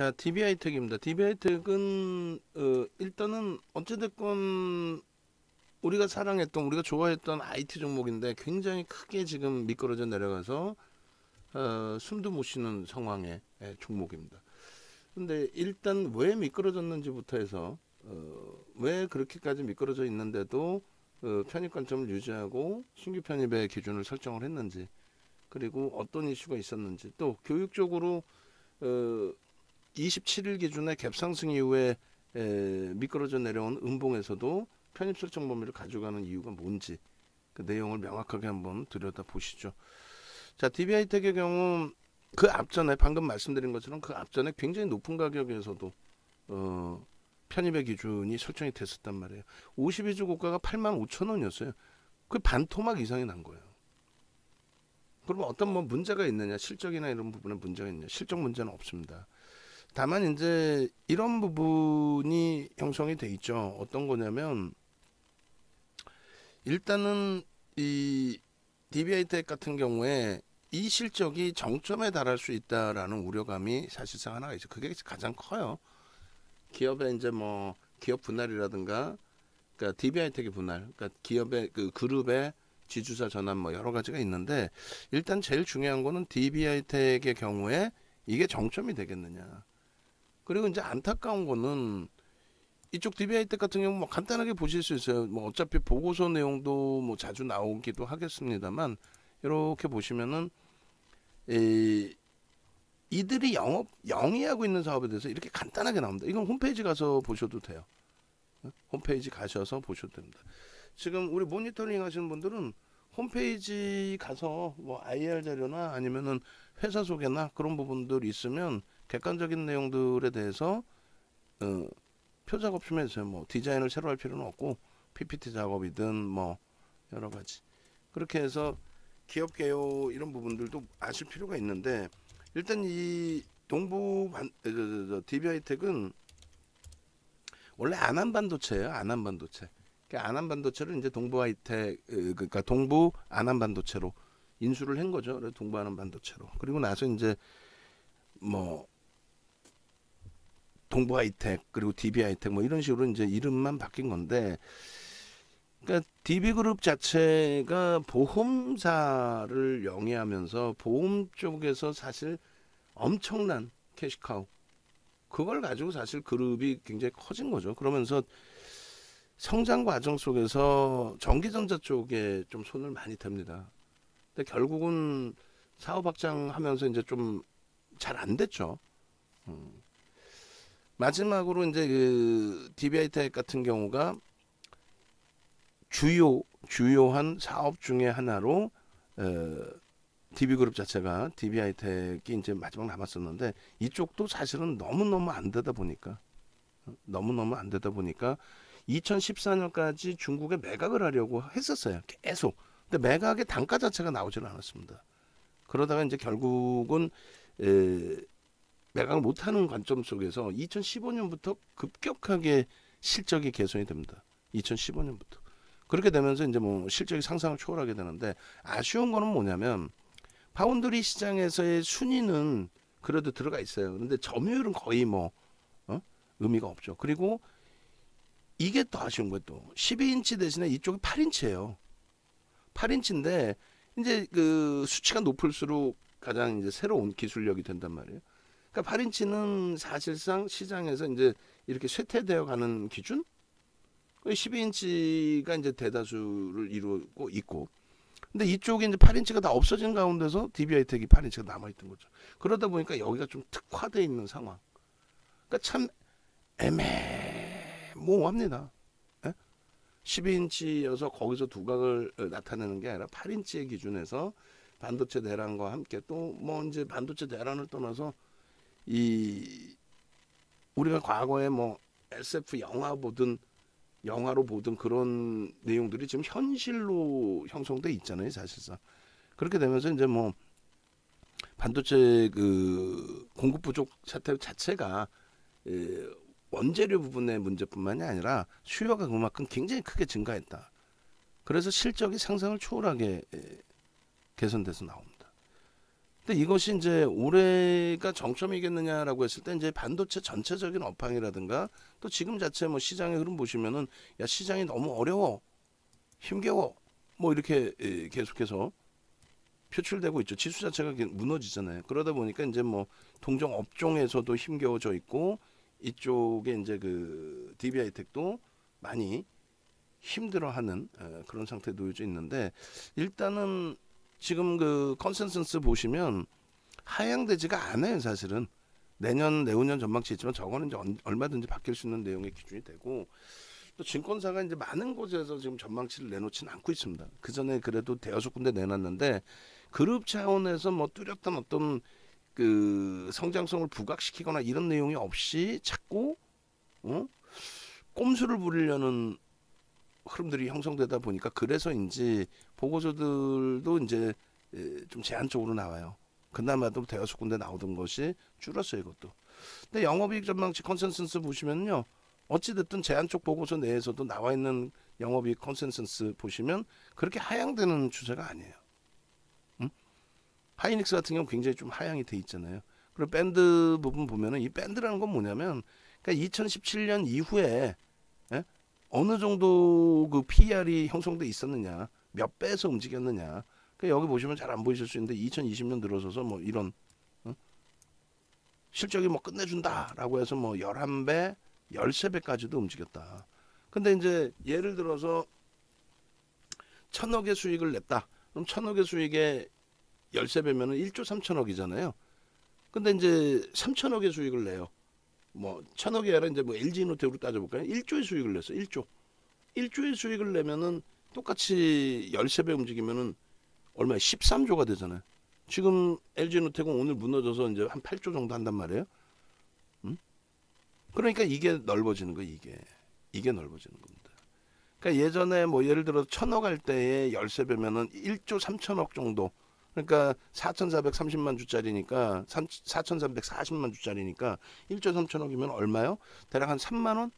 자, DB하이텍입니다. DB하이텍은 일단은 어찌됐건 우리가 사랑했던, 우리가 좋아했던 IT 종목인데 굉장히 크게 지금 미끄러져 내려가서 숨도 못 쉬는 상황의 종목입니다. 근데 일단 왜 미끄러졌는지부터 해서 왜 그렇게까지 미끄러져 있는데도 편입 관점을 유지하고 신규 편입의 기준을 설정을 했는지, 그리고 어떤 이슈가 있었는지, 또 교육적으로 27일 기준의 갭 상승 이후에 미끄러져 내려온 음봉에서도 편입 설정 범위를 가져가는 이유가 뭔지, 그 내용을 명확하게 한번 들여다 보시죠. 자, DB하이텍의 경우 그 앞전에 방금 말씀드린 것처럼 그 앞전에 굉장히 높은 가격에서도 편입의 기준이 설정이 됐었단 말이에요. 52주 고가가 85,000원이었어요. 그 반토막 이상이 난 거예요. 그러면 어떤 뭐 문제가 있느냐, 실적이나 이런 부분에 문제가 있느냐? 실적 문제는 없습니다. 다만 이제 이런 부분이 형성이 돼 있죠. 어떤 거냐면 일단은 이 DB하이텍 같은 경우에 이 실적이 정점에 달할 수 있다라는 우려감이 사실상 하나가 있어요. 그게 가장 커요. 기업의 이제 뭐 기업 분할이라든가, 그러니까 DB하이텍의 분할, 그러니까 기업의 그 그룹의 지주사 전환 뭐 여러 가지가 있는데, 일단 제일 중요한 거는 DB하이텍의 경우에 이게 정점이 되겠느냐. 그리고 이제 안타까운 거는 이쪽 DB하이텍 같은 경우 뭐 간단하게 보실 수 있어요. 뭐 어차피 보고서 내용도 뭐 자주 나오기도 하겠습니다만, 이렇게 보시면은 이들이 영위하고 있는 사업에 대해서 이렇게 간단하게 나옵니다. 이건 홈페이지 가서 보셔도 돼요. 홈페이지 가셔서 보셔도 됩니다. 지금 우리 모니터링 하시는 분들은 홈페이지 가서 뭐 IR 자료나 아니면은 회사 소개나 그런 부분들 있으면 객관적인 내용들에 대해서 표 작업 좀 해주세요. 뭐 디자인을 새로 할 필요는 없고 PPT 작업이든 뭐 여러 가지 그렇게 해서 기업 개요 이런 부분들도 아실 필요가 있는데, 일단 이 DB하이텍은 원래 안암반도체예요. 안암반도체. 그러니까 안암반도체를 이제 동부하이텍, 그러니까 동부 안암반도체로 인수를 한 거죠. 그래서 동부 안암반도체로. 그리고 나서 이제 뭐 동부하이텍 그리고 DB하이텍 뭐 이런 식으로 이제 이름만 바뀐 건데, 그러니까 DB그룹 자체가 보험사를 영위하면서 보험 쪽에서 사실 엄청난 캐시카우, 그걸 가지고 사실 그룹이 굉장히 커진 거죠. 그러면서 성장 과정 속에서 전기전자 쪽에 좀 손을 많이 댑니다. 근데 결국은 사업 확장하면서 이제 좀 잘 안 됐죠. 마지막으로 이제 그 DB하이텍 같은 경우가 주요한 사업 중에 하나로 DB그룹 자체가 DB하이텍이 이제 마지막 남았었는데, 이쪽도 사실은 너무너무 안 되다 보니까 2014년까지 중국에 매각을 하려고 했었어요. 계속. 근데 매각의 단가 자체가 나오지는 않았습니다. 그러다가 이제 결국은 매각을 못하는 관점 속에서 2015년부터 급격하게 실적이 개선이 됩니다. 2015년부터. 그렇게 되면서 이제 뭐 실적이 상상을 초월하게 되는데, 아쉬운 거는 뭐냐면 파운드리 시장에서의 순위는 그래도 들어가 있어요. 그런데 점유율은 거의 뭐 의미가 없죠. 그리고 이게 더 아쉬운 거예요. 또 12인치 대신에 이쪽이 8인치예요. 8인치인데 이제 그 수치가 높을수록 가장 이제 새로운 기술력이 된단 말이에요. 그러니까 8인치는 사실상 시장에서 이제 이렇게 쇠퇴되어 가는 기준? 12인치가 이제 대다수를 이루고 있고, 근데 이쪽에 이제 8인치가 다 없어진 가운데서 DB하이텍이 8인치가 남아있던 거죠. 그러다 보니까 여기가 좀 특화되어 있는 상황. 그러니까 참 애매모호합니다. 12인치여서 거기서 두각을 나타내는 게 아니라 8인치의 기준에서 반도체 대란과 함께 또 뭐 이제 반도체 대란을 떠나서 이 우리가 과거에 뭐 SF 영화로 보던 그런 내용들이 지금 현실로 형성돼 있잖아요, 사실상. 그렇게 되면서 이제 뭐 반도체 그 공급 부족 사태 자체가 원재료 부분의 문제뿐만이 아니라 수요가 그만큼 굉장히 크게 증가했다. 그래서 실적이 상상을 초월하게 개선돼서 나옵니다. 근데 이것이 이제 올해가 정점이겠느냐라고 했을 때 이제 반도체 전체적인 업황이라든가 또 지금 자체 뭐 시장의 흐름 보시면은 야 시장이 너무 어려워 힘겨워 뭐 이렇게 계속해서 표출되고 있죠. 지수 자체가 무너지잖아요. 그러다 보니까 이제 뭐 동종 업종에서도 힘겨워져 있고 이쪽에 이제 그 DB하이텍도 많이 힘들어하는 그런 상태에 놓여져 있는데 일단은 지금 그 컨센서스 보시면 하향되지가 않아요. 사실은 내년 내후년 전망치 있지만 저거는 이제 얼마든지 바뀔 수 있는 내용의 기준이 되고 또 증권사가 이제 많은 곳에서 지금 전망치를 내놓지는 않고 있습니다. 그 전에 그래도 대여섯 군데 내놨는데 그룹 차원에서 뭐 뚜렷한 어떤 그 성장성을 부각시키거나 이런 내용이 없이 자꾸 꼼수를 부리려는 흐름들이 형성되다 보니까 그래서인지 보고서들도 이제 좀 제한적으로 나와요. 그나마도 대여섯 군데 나오던 것이 줄었어요. 이것도. 근데 영업이익 전망치 컨센서스 보시면요. 어찌됐든 제한적 보고서 내에서도 나와 있는 영업이익 컨센서스 보시면 그렇게 하향되는 추세가 아니에요. 하이닉스 같은 경우 굉장히 좀 하향이 돼 있잖아요. 그리고 밴드 부분 보면은 이 밴드라는 건 뭐냐면 그러니까 2017년 이후에 어느 정도 그 PER이 형성돼 있었느냐, 몇 배에서 움직였느냐. 그러니까 여기 보시면 잘 안 보이실 수 있는데 2020년 들어서서 뭐 이런 실적이 뭐 끝내준다라고 해서 뭐 11배, 13배까지도 움직였다. 근데 이제 예를 들어서 1,000억의 수익을 냈다. 그럼 1,000억의 수익에 13배면은 1조 3천억이잖아요. 근데 이제 3천억의 수익을 내요. 뭐 1,000억이 아니라 이제 뭐 LG노텍으로 따져볼까요? 1조의 수익을 냈어. 1조. 1조의 수익을 내면은 똑같이 13배 움직이면은 얼마야? 13조가 되잖아요. 지금 LG노텍은 오늘 무너져서 이제 한 8조 정도 한단 말이에요. 그러니까 이게 넓어지는 거예요. 이게 넓어지는 겁니다. 그러니까 예전에 뭐 예를 들어 1,000억 할 때에 13배면은 1조 3천억 정도. 그러니까 4,430만 주짜리니까 4,340만 주짜리니까 1조 3천억이면 얼마요? 대략 한 3만 원?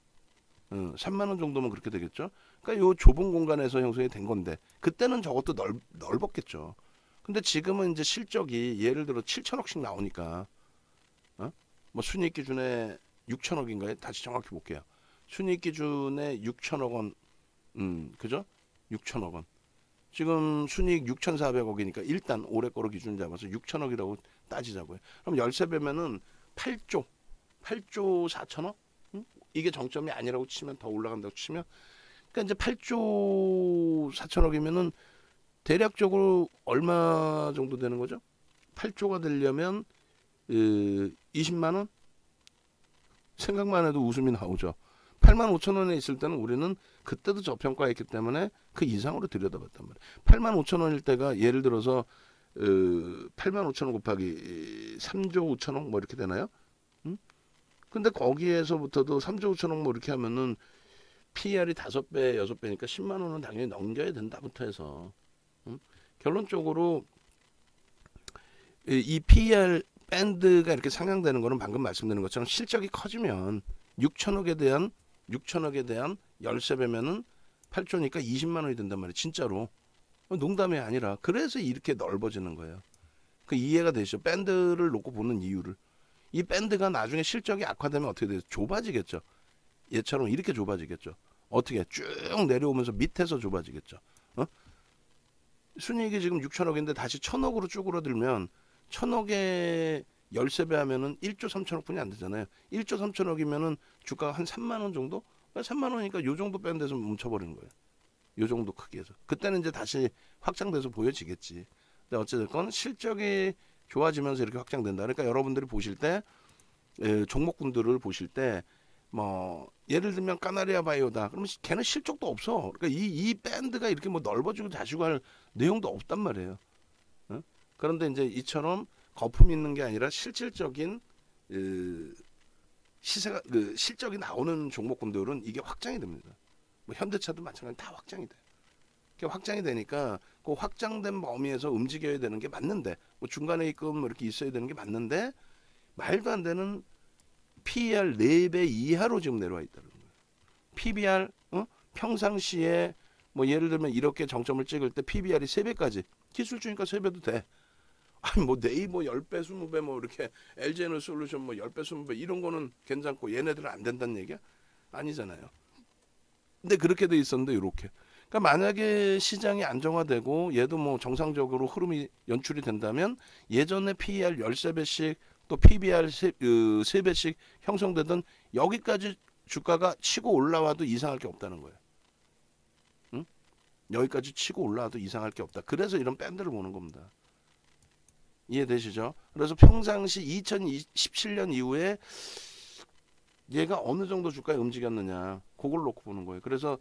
3만 원 정도면 그렇게 되겠죠. 그러니까 요 좁은 공간에서 형성이 된 건데 그때는 저것도 넓었겠죠. 근데 지금은 이제 실적이 예를 들어 7천억씩 나오니까 뭐 순이익 기준에 6천억인가요? 다시 정확히 볼게요. 순이익 기준에 6천억 원, 그죠? 6천억 원. 지금 순이익 6,400억이니까 일단 올해 거로 기준 잡아서 6천억이라고 따지자고요. 그럼 13배면은 8조 4천억? 이게 정점이 아니라고 치면 더 올라간다고 치면 그러니까 이제 8조 4천억이면은 대략적으로 얼마 정도 되는 거죠? 8조가 되려면 20만 원? 생각만 해도 웃음이 나오죠. 8만 5천 원에 있을 때는 우리는 그때도 저평가했기 때문에 그 이상으로 들여다봤단 말이에요. 8만 5천 원일 때가 예를 들어서 8만 5천 원 곱하기 3조 5천억 뭐 이렇게 되나요? 근데 거기에서부터도 3조 5천억 뭐 이렇게 하면은 PER이 5배, 6배니까 10만 원은 당연히 넘겨야 된다부터 해서 결론적으로 이 PER 밴드가 이렇게 상향되는 거는 방금 말씀드린 것처럼 실적이 커지면 6천억에 대한 13배면은 8조니까 20만 원이 된단 말이에요. 진짜로. 농담이 아니라. 그래서 이렇게 넓어지는 거예요. 그 이해가 되시죠? 밴드를 놓고 보는 이유를. 이 밴드가 나중에 실적이 악화되면 어떻게 돼요? 좁아지겠죠. 얘처럼 이렇게 좁아지겠죠. 어떻게? 쭉 내려오면서 밑에서 좁아지겠죠. 순이익이 지금 6천억인데 다시 1,000억으로 쭈그러들면 1,000억에 13배 하면은 1조 3천억 뿐이 안 되잖아요. 1조 3천억이면은 주가가 한 3만 원 정도? 3만 원이니까 요 정도 밴드에서 멈춰버리는 거예요. 요 정도 크기에서. 그때는 이제 다시 확장돼서 보여지겠지. 근데 어쨌든 실적이 좋아지면서 이렇게 확장된다. 그러니까 여러분들이 보실 때 종목군들을 보실 때 뭐 예를 들면 까나리아 바이오다. 그러면 걔는 실적도 없어. 그러니까 이 밴드가 이렇게 뭐 넓어지고 자시고 할 내용도 없단 말이에요. 그런데 이제 이처럼 거품 있는 게 아니라 실질적인 시세가 실적이 나오는 종목군들은 이게 확장이 됩니다. 뭐 현대차도 마찬가지 다 확장이 돼요. 확장이 되니까 그 확장된 범위에서 움직여야 되는 게 맞는데 뭐 중간에 있금 뭐 이렇게 있어야 되는 게 맞는데 말도 안 되는 PER 4배 이하로 지금 내려와 있다는 거예요. PBR 평상시에 뭐 예를 들면 이렇게 정점을 찍을 때 PBR이 3배까지 기술주니까 3배도 돼. 아니 뭐 네이버 10배, 20배 뭐 이렇게 LG에너솔루션 뭐 10배, 20배 이런 거는 괜찮고 얘네들은 안 된다는 얘기야? 아니잖아요. 근데 그렇게 돼 있었는데 이렇게. 그러니까 만약에 시장이 안정화되고 얘도 뭐 정상적으로 흐름이 연출이 된다면 예전에 PER 13배씩 또 PBR 3배씩 형성되던 여기까지 주가가 치고 올라와도 이상할 게 없다는 거예요. 응? 여기까지 치고 올라와도 이상할 게 없다. 그래서 이런 밴드를 보는 겁니다. 이해되시죠? 그래서 평상시 2017년 이후에 얘가 어느 정도 주가에 움직였느냐 그걸 놓고 보는 거예요. 그래서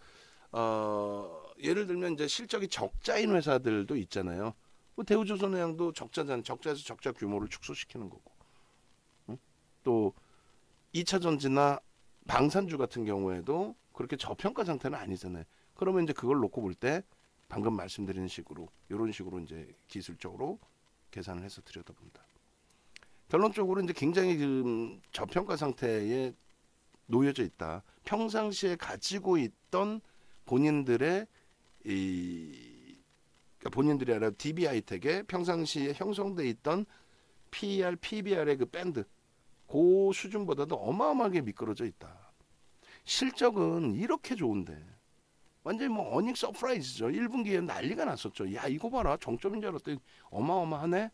예를 들면 이제 실적이 적자인 회사들도 있잖아요. 뭐 대우조선해양도 적자잖아요. 적자에서 적자 규모를 축소시키는 거고. 응? 또 2차 전지나 방산주 같은 경우에도 그렇게 저평가 상태는 아니잖아요. 그러면 이제 그걸 놓고 볼 때 방금 말씀드린 식으로 이런 식으로 이제 기술적으로 계산을 해서 들여다본다. 결론적으로 이제 굉장히 저평가 상태에 놓여져 있다. 평상시에 가지고 있던 본인들의 그러니까 본인들이 아니라 DB하이텍에 평상시에 형성돼 있던 PER, PBR의 그 밴드 그 수준보다도 어마어마하게 미끄러져 있다. 실적은 이렇게 좋은데 완전히 뭐 어닝 서프라이즈죠. 1분기에 난리가 났었죠. 야 이거 봐라 정점인 줄 알았더니 어마어마하네.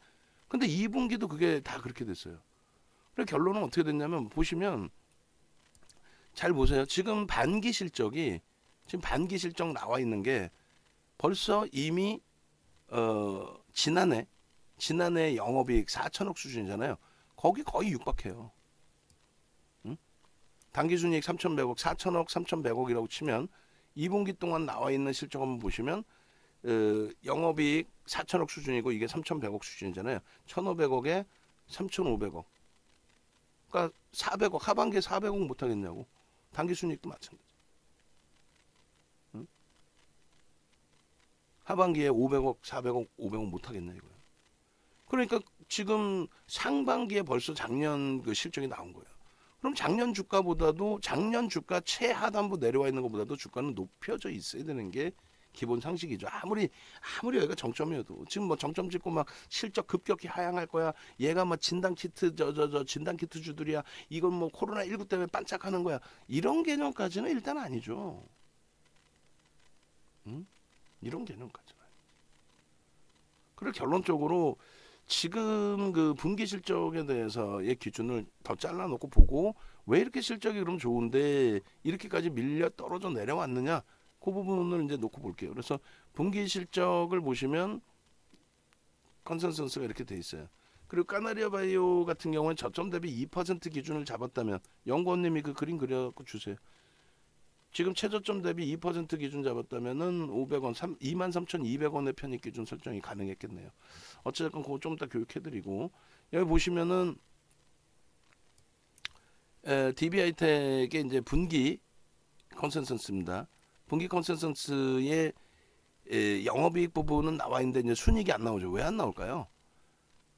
근데 2분기도 그게 다 그렇게 됐어요. 그래서 결론은 어떻게 됐냐면 보시면 잘 보세요. 지금 반기 실적이 지금 반기 실적 나와 있는 게 벌써 이미 지난해 영업이익 4천억 수준이잖아요. 거기 거의 육박해요. 응? 당기순이익 3,100억, 4천억, 3,100억이라고 치면 2분기 동안 나와 있는 실적 한번 보시면 영업이익 4천억 수준이고 이게 3,100억 수준이잖아요. 1,500억에 3,500억. 그러니까 400억 하반기에 400억 못 하겠냐고. 당기순이익도 마찬가지. 응? 하반기에 500억, 400억, 500억 못 하겠냐 이거야. 그러니까 지금 상반기에 벌써 작년 그 실적이 나온 거예요. 그럼 작년 주가보다도 작년 주가 최하단부 내려와 있는 것보다도 주가는 높여져 있어야 되는 게 기본 상식이죠. 아무리 여기가 정점이어도 지금 뭐 정점 찍고 막 실적 급격히 하향할 거야. 얘가 뭐 진단 키트 진단 키트 주들이야. 이건 뭐 코로나 19 때문에 반짝하는 거야. 이런 개념까지는 일단 아니죠. 응? 이런 개념까지는. 그리고 결론적으로 지금 그 분기 실적에 대해서의 기준을 더 잘라놓고 보고 왜 이렇게 실적이 그럼 좋은데 이렇게까지 밀려 떨어져 내려왔느냐 그 부분을 이제 놓고 볼게요. 그래서 분기 실적을 보시면 컨센서스가 이렇게 돼 있어요. 그리고 까나리아 바이오 같은 경우는 저점 대비 2% 기준을 잡았다면 연구원님이 그 그림 그려갖고 주세요. 지금 최저점 대비 2% 기준 잡았다면은 500원, 23,200원의 편입 기준 설정이 가능했겠네요. 어쨌든 그거 좀 이따 교육해드리고 여기 보시면은 DB하이텍의 이제 분기 컨센서스입니다. 분기 컨센서스의 영업이익 부분은 나와 있는데 이제 순이익이 안 나오죠. 왜 안 나올까요?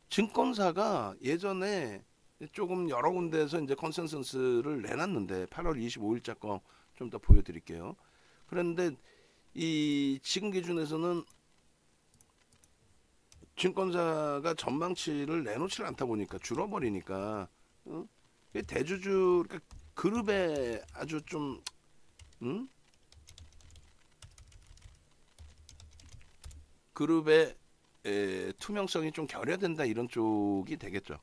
증권사가 예전에 조금 여러 군데에서 이제 컨센서스를 내놨는데 8월 25일자 거 좀 이따 보여드릴게요. 그런데 이 지금 기준에서는 증권사가 전망치를 내놓지 않다 보니까 줄어버리니까 대주주 그러니까 그룹에 아주 좀 그룹의 투명성이 좀 결여된다 이런 쪽이 되겠죠.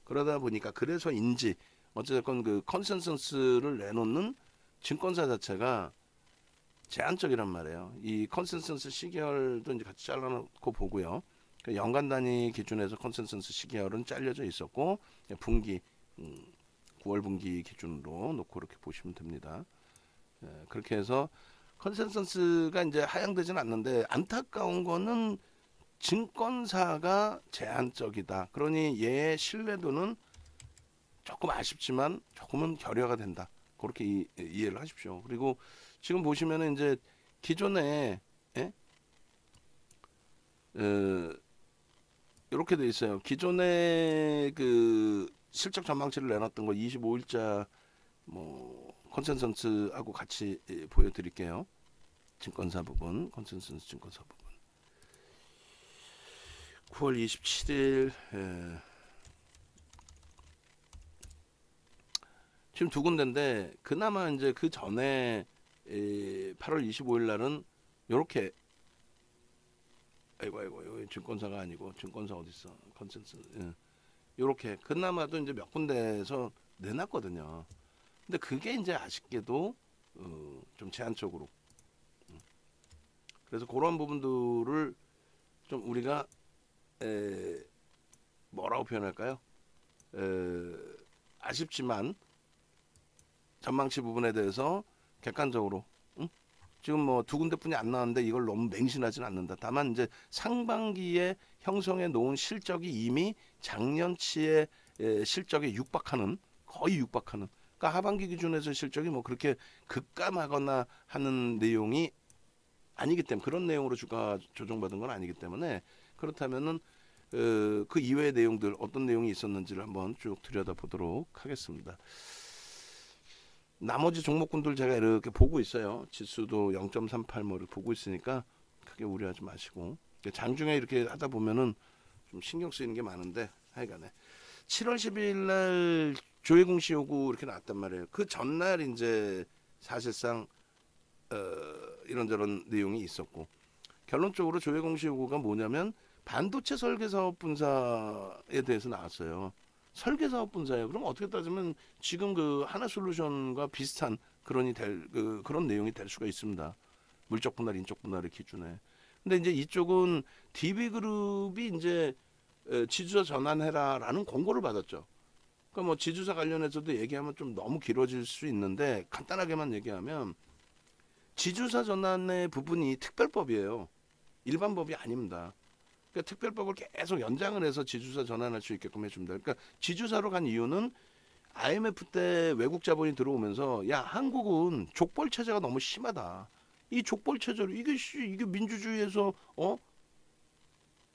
그러다 보니까 그래서인지 어쨌든 그 컨센서스를 내놓는 증권사 자체가 제한적이란 말이에요. 이 컨센서스 시계열도 이제 같이 잘라놓고 보고요. 연간 단위 기준에서 컨센서스 시계열은 잘려져 있었고 분기 9월 분기 기준으로 놓고 이렇게 보시면 됩니다. 그렇게 해서 컨센서스가 이제 하향되지는 않는데 안타까운 거는 증권사가 제한적이다. 그러니 얘의 신뢰도는 조금 아쉽지만 조금은 결여가 된다. 그렇게 이해를 하십시오. 그리고 지금 보시면은 이제 기존에 이렇게 돼 있어요. 기존에 그 실적 전망치를 내놨던 거 25일자 뭐 컨센서스하고 같이 보여드릴게요. 증권사 부분, 컨센서스 증권사 부분. 9월 27일 지금 두 군데인데 그나마 이제 그 전에 8월 25일 날은 요렇게 아이고 여기 증권사가 아니고 증권사 어디 있어 컨센서스 요렇게 그나마도 이제 몇 군데에서 내놨거든요. 근데 그게 이제 아쉽게도 좀 제한적으로 그래서 그런 부분들을 좀 우리가 뭐라고 표현할까요? 아쉽지만 전망치 부분에 대해서 객관적으로 지금 뭐 두 군데뿐이 안 나왔는데 이걸 너무 맹신하지는 않는다. 다만 이제 상반기에 형성해 놓은 실적이 이미 작년치의 실적에 육박하는 거의 육박하는 그러니까 하반기 기준에서 실적이 뭐 그렇게 급감하거나 하는 내용이 아니기 때문에 그런 내용으로 주가 조정받은 건 아니기 때문에 그렇다면은 그 이외의 내용들 어떤 내용이 있었는지를 한번 쭉 들여다보도록 하겠습니다. 나머지 종목군들 제가 이렇게 보고 있어요. 지수도 0.38 뭐를 보고 있으니까 크게 우려하지 마시고 장중에 이렇게 하다 보면은 좀 신경 쓰이는 게 많은데 하여간에 7월 10일 날 조회 공시 요구 이렇게 나왔단 말이에요. 그 전날 이제 사실상 이런저런 내용이 있었고 결론적으로 조회 공시 요구가 뭐냐면 반도체 설계 사업 분사에 대해서 나왔어요. 설계 사업 분사예요. 그럼 어떻게 따지면 지금 그 하나솔루션과 비슷한 그런 내용이 될 수가 있습니다. 물적 분할, 인적 분할의 기준에. 근데 이제 이쪽은 DB그룹이 이제 지주사 전환해라라는 권고를 받았죠. 그러니까 뭐 지주사 관련해서도 얘기하면 좀 너무 길어질 수 있는데 간단하게만 얘기하면 지주사 전환의 부분이 특별법이에요. 일반법이 아닙니다. 그러니까 특별법을 계속 연장을 해서 지주사 전환할 수 있게끔 해줍니다. 그러니까 지주사로 간 이유는 IMF 때 외국 자본이 들어오면서 야 한국은 족벌 체제가 너무 심하다. 이 족벌 체제로 이게 민주주의에서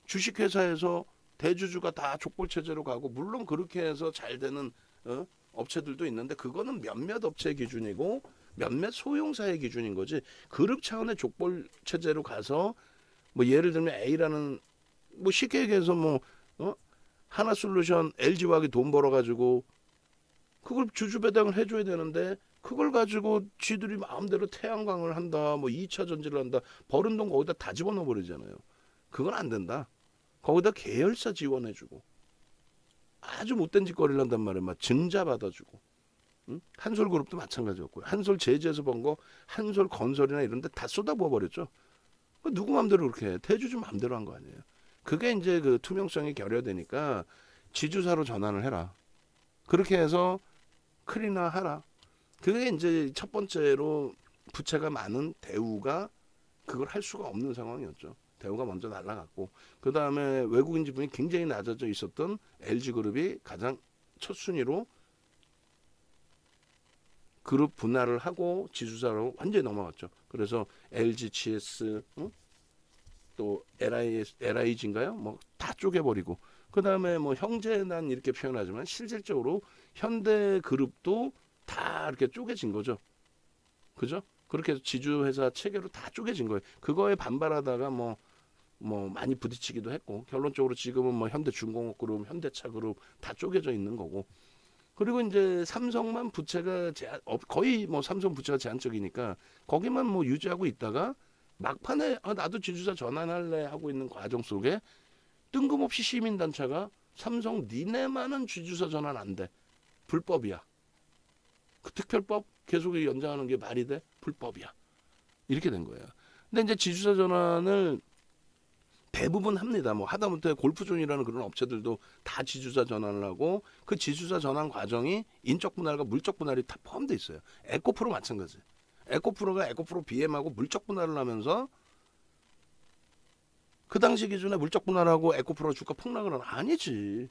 주식회사에서 대주주가 다 족벌 체제로 가고 물론 그렇게 해서 잘 되는 업체들도 있는데 그거는 몇몇 업체 기준이고 몇몇 소형사의 기준인 거지. 그룹 차원의 족벌 체제로 가서 뭐 예를 들면 A라는 뭐 쉽게 얘기해서 뭐 하나솔루션 LG화학이 돈 벌어가지고 그걸 주주 배당을 해줘야 되는데 그걸 가지고 쥐들이 마음대로 태양광을 한다 뭐 2차 전지를 한다 버는 돈 거기다 다 집어넣어 버리잖아요. 그건 안 된다. 거기다 계열사 지원해주고 아주 못된 짓거리를 한단 말이에요. 막 증자 받아주고 한솔그룹도 마찬가지였고요. 한솔 제주에서 번 거 한솔건설이나 이런 데 다 쏟아부어 버렸죠. 누구 마음대로 그렇게 해. 대주주 마음대로 한 거 아니에요. 그게 이제 그 투명성이 결여되니까 지주사로 전환을 해라. 그렇게 해서 클리나 하라. 그게 이제 첫 번째로 부채가 많은 대우가 그걸 할 수가 없는 상황이었죠. 대우가 먼저 날아갔고 그 다음에 외국인 지분이 굉장히 낮아져 있었던 LG그룹이 가장 첫 순위로 그룹 분할을 하고 지주사로 완전히 넘어갔죠. 그래서 LG, GS, 또 LIG인가요? 뭐 다 쪼개버리고 그 다음에 뭐 형제난 이렇게 표현하지만 실질적으로 현대그룹도 다 이렇게 쪼개진 거죠. 그죠? 그렇게 해서 지주회사 체계로 다 쪼개진 거예요. 그거에 반발하다가 뭐 많이 부딪히기도 했고 결론적으로 지금은 뭐 현대중공업그룹, 현대차그룹 다 쪼개져 있는 거고 그리고 이제 삼성만 부채가 거의 뭐 삼성 부채가 제한적이니까 거기만 뭐 유지하고 있다가 막판에 나도 지주사 전환할래 하고 있는 과정 속에 뜬금없이 시민단체가 삼성 니네만은 지주사 전환 안 돼. 불법이야. 그 특별법 계속 연장하는 게 말이 돼? 불법이야. 이렇게 된 거예요. 근데 이제 지주사 전환을 대부분 합니다. 뭐 하다못해 골프존이라는 그런 업체들도 다 지주사 전환을 하고 그 지주사 전환 과정이 인적 분할과 물적 분할이 다 포함되어 있어요. 에코프로 마찬가지. 에코프로가 에코프로 BM하고 물적 분할을 하면서 그 당시 기준에 물적 분할하고 에코프로 주가 폭락을 하나? 아니지.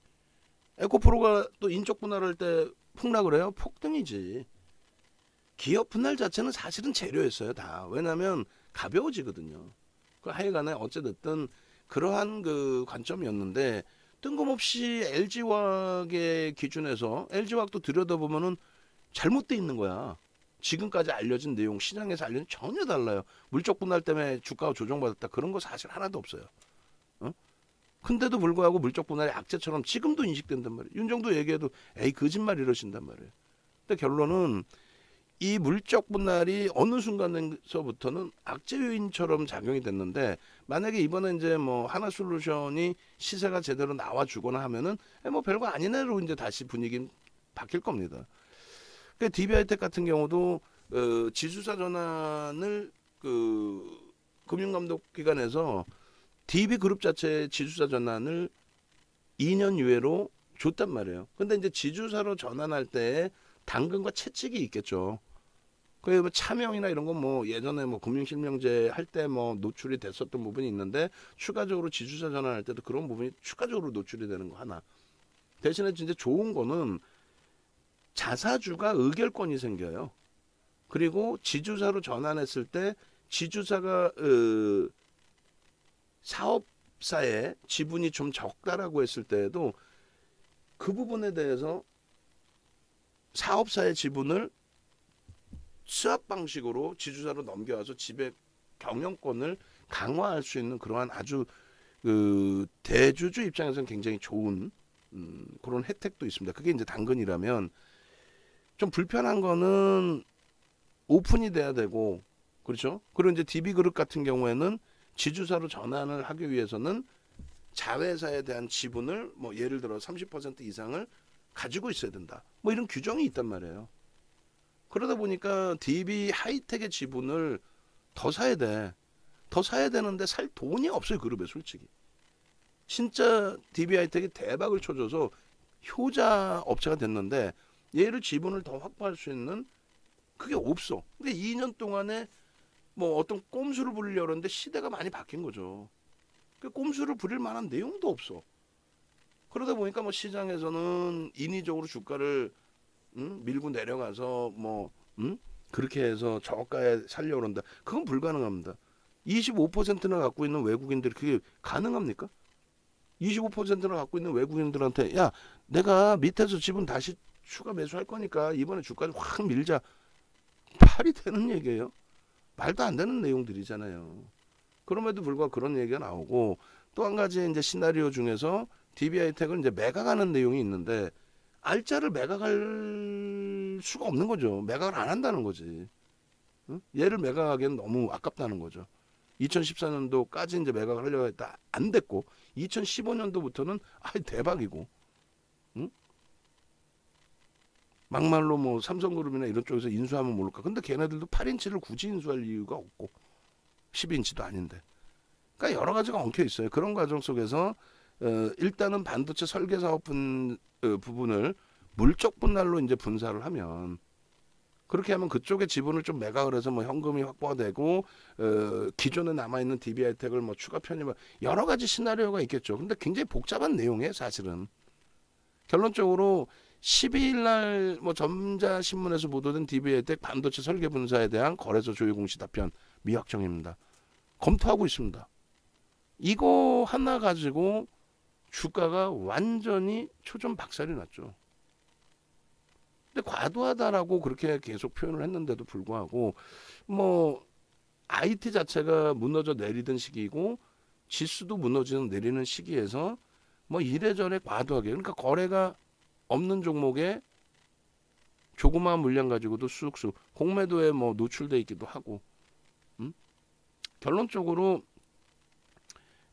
에코프로가 또 인적 분할할 때 폭락을 해요? 폭등이지. 기업 분할 자체는 사실은 재료였어요. 다. 왜냐하면 가벼워지거든요. 그 하여간에 어찌됐든 그러한 그 관점이었는데 뜬금없이 LG화학의 기준에서 LG화학도 들여다보면은 잘못돼 있는 거야. 지금까지 알려진 내용 시장에서 알려진 전혀 달라요. 물적 분할 때문에 주가가 조정받았다 그런 거 사실 하나도 없어요. 근데도 불구하고 물적 분할이 악재처럼 지금도 인식된단 말이에요. 윤정도 얘기해도 에이 거짓말 이러신단 말이에요. 근데 결론은 이 물적 분할이 어느 순간에서부터는 악재 요인처럼 작용이 됐는데, 만약에 이번에 이제 뭐 하나솔루션이 시세가 제대로 나와주거나 하면은 뭐 별거 아니네로 이제 다시 분위기는 바뀔 겁니다. 그러니까 DB하이텍 같은 경우도 지주사 전환을 금융감독기관에서 DB그룹 자체의 지주사 전환을 2년 유예로 줬단 말이에요. 근데 이제 지주사로 전환할 때 당근과 채찍이 있겠죠. 그 뭐 차명이나 이런 건 뭐 예전에 뭐 금융실명제 할 때 뭐 노출이 됐었던 부분이 있는데, 추가적으로 지주사 전환할 때도 그런 부분이 추가적으로 노출이 되는 거 하나. 대신에 진짜 좋은 거는 자사주가 의결권이 생겨요. 그리고 지주사로 전환했을 때 지주사가 사업사의 지분이 좀 적다라고 했을 때에도 그 부분에 대해서 사업사의 지분을 스왑 방식으로 지주사로 넘겨와서 지배 경영권을 강화할 수 있는 그러한 아주 대주주 입장에서는 굉장히 좋은 그런 혜택도 있습니다. 그게 이제 당근이라면, 좀 불편한 거는 오픈이 돼야 되고, 그렇죠? 그리고 이제 DB그룹 같은 경우에는 지주사로 전환을 하기 위해서는 자회사에 대한 지분을 뭐 예를 들어 30% 이상을 가지고 있어야 된다. 뭐 이런 규정이 있단 말이에요. 그러다 보니까 DB하이텍의 지분을 더 사야 돼. 더 사야 되는데 살 돈이 없어요, 그룹에 솔직히. 진짜 DB하이텍이 대박을 쳐줘서 효자 업체가 됐는데 얘를 지분을 더 확보할 수 있는 그게 없어. 근데 2년 동안에 뭐 어떤 꼼수를 부리려고 하는데 시대가 많이 바뀐 거죠. 그 꼼수를 부릴 만한 내용도 없어. 그러다 보니까 뭐 시장에서는 인위적으로 주가를 밀고 내려가서 뭐 그렇게 해서 저가에 살려고 한다. 그건 불가능합니다. 25%나 갖고 있는 외국인들이 그게 가능합니까? 25%나 갖고 있는 외국인들한테 야, 내가 밑에서 지분 다시 추가 매수할 거니까 이번에 주가를 확 밀자. 말이 되는 얘기예요? 말도 안 되는 내용들이잖아요. 그럼에도 불구하고 그런 얘기가 나오고, 또 한 가지 이제 시나리오 중에서 DB하이텍은 이제 매각하는 내용이 있는데, 알짜를 매각할 수가 없는 거죠. 매각을 안 한다는 거지. 응? 얘를 매각하기엔 너무 아깝다는 거죠. 2014년도까지 이제 매각을 하려고 했다. 안 됐고, 2015년도부터는 대박이고, 응? 막말로 뭐 삼성그룹이나 이런 쪽에서 인수하면 모를까. 근데 걔네들도 8인치를 굳이 인수할 이유가 없고 10인치도 아닌데. 그러니까 여러 가지가 엉켜 있어요. 그런 과정 속에서 일단은 반도체 설계 사업 부분을 물적 분할로 이제 분사를 하면, 그렇게 하면 그쪽에 지분을 좀 매각을 해서 뭐 현금이 확보가 되고 기존에 남아 있는 DB하이텍을 뭐 추가 편입, 여러 가지 시나리오가 있겠죠. 근데 굉장히 복잡한 내용이에요, 사실은. 결론적으로 12일 날뭐 전자신문에서 보도된 DB하이텍 반도체 설계 분사에 대한 거래소 조회 공시 답변 미확정입니다. 검토하고 있습니다. 이거 하나 가지고 주가가 완전히 초전 박살이 났죠. 근데 과도하다라고 그렇게 계속 표현을 했는데도 불구하고 뭐 IT 자체가 무너져 내리던 시기이고 지수도 무너지는 내리는 시기에서 뭐 이래저래 과도하게, 그러니까 거래가 없는 종목에 조그마한 물량 가지고도 쑥쑥 공매도에 뭐 노출돼 있기도 하고, 결론적으로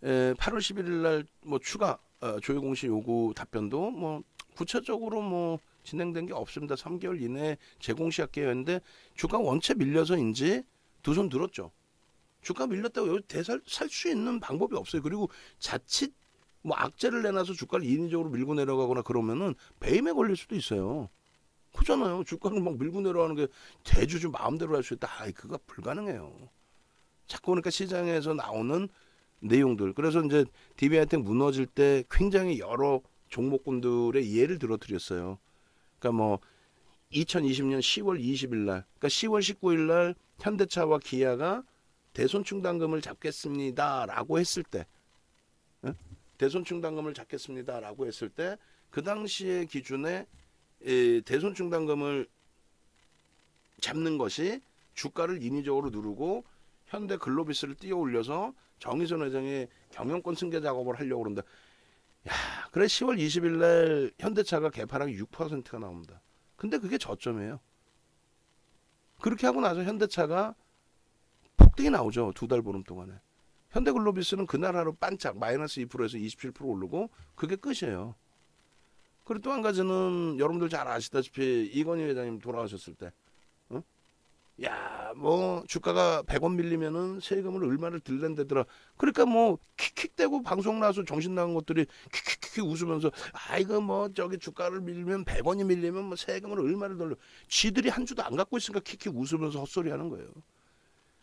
8월 11일 날 뭐 추가 조회 공시 요구 답변도 뭐 구체적으로 뭐 진행된 게 없습니다. 3개월 이내에 재공시할게요 했는데 주가 원체 밀려서인지 두 손 들었죠. 주가 밀렸다고 여기 대살 살 수 있는 방법이 없어요. 그리고 자칫 뭐 악재를 내놔서 주가를 인위적으로 밀고 내려가거나 그러면은 배임에 걸릴 수도 있어요. 그잖아요. 주가를 막 밀고 내려가는 게 대주주 마음대로 할 수 있다. 그거 불가능해요. 자꾸 그러니까 시장에서 나오는 내용들. 그래서 이제 DB하이텍 무너질 때 굉장히 여러 종목군들의 예를 들어 드렸어요. 그러니까 뭐 2020년 10월 20일 날, 그러니까 10월 19일 날 현대차와 기아가 대손충당금을 잡겠습니다라고 했을 때, 대손충당금을 잡겠습니다라고 했을 때 그 당시의 기준에 대손충당금을 잡는 것이 주가를 인위적으로 누르고 현대 글로비스를 띄어 올려서 정의선 회장의 경영권 승계 작업을 하려고 그런다. 야, 그래 10월 20일 날 현대차가 개파락이 6%가 나옵니다. 근데 그게 저점이에요. 그렇게 하고 나서 현대차가 폭등이 나오죠. 2달 보름 동안에. 현대글로비스는 그날 하루 반짝 마이너스 2%에서 27% 오르고 그게 끝이에요. 그리고 또 한 가지는 여러분들 잘 아시다시피 이건희 회장님 돌아가셨을 때 어? 야, 뭐 주가가 100원 밀리면은 세금을 얼마를 들랜다더라. 그러니까 뭐 킥킥대고 방송 나와서 정신 나간 것들이 킥킥킥 웃으면서 아 이거 뭐 저기 주가를 밀면 100원이 밀리면 뭐 세금을 얼마를 돌려. 지들이 한 주도 안 갖고 있으니까 킥킥 웃으면서 헛소리 하는 거예요.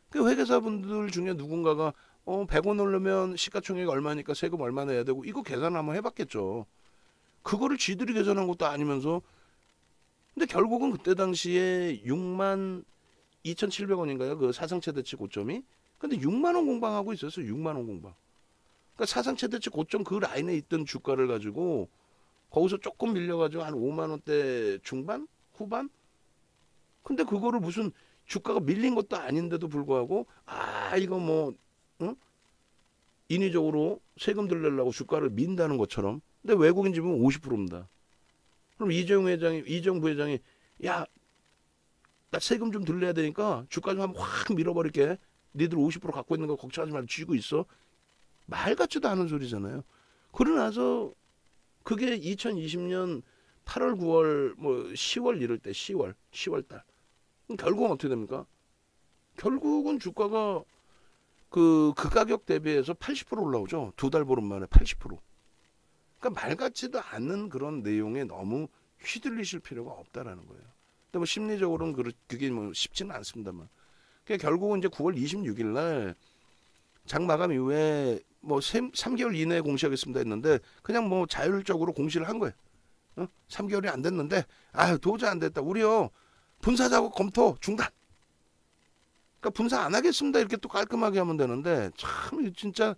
그 회계사분들 중에 누군가가 100원 오르면 시가총액 얼마니까 세금 얼마 내야 되고 이거 계산 한번 해봤겠죠. 그거를 지들이 계산한 것도 아니면서 근데 결국은 그때 당시에 6만 2,700원인가요? 그 사상 최대치 고점이. 근데 6만 원 공방하고 있었어요. 6만 원 공방. 그러니까 사상 최대치 고점 그 라인에 있던 주가를 가지고 거기서 조금 밀려가지고 한 5만 원대 중반? 후반? 근데 그거를 무슨 주가가 밀린 것도 아닌데도 불구하고 아 이거 뭐 응? 인위적으로 세금 들려고 주가를 민다는 것처럼. 근데 외국인 집은 50%입니다. 그럼 이재용 부회장이 야, 나 세금 좀 들려야 되니까 주가 좀 한번 확 밀어버릴게. 니들 50% 갖고 있는 거 걱정하지 말고 쥐고 있어. 말 같지도 않은 소리잖아요. 그러고 나서 그게 2020년 8월, 9월, 뭐 10월 이럴 때 10월 달. 결국은 어떻게 됩니까? 결국은 주가가 그 가격 대비해서 80% 올라오죠. 2달 보름 만에 80%. 그러니까 말 같지도 않은 그런 내용에 너무 휘둘리실 필요가 없다라는 거예요. 근데 뭐 심리적으로는 그게 뭐 쉽지는 않습니다만. 그러니까 결국은 이제 9월 26일 날 장 마감 이후에 뭐 3개월 이내에 공시하겠습니다 했는데 그냥 뭐 자율적으로 공시를 한 거예요. 3개월이 안 됐는데 아 도저히 안 됐다. 우리요 분사 작업 검토 중단. 그러니까 분사 안 하겠습니다 이렇게 또 깔끔하게 하면 되는데 참 진짜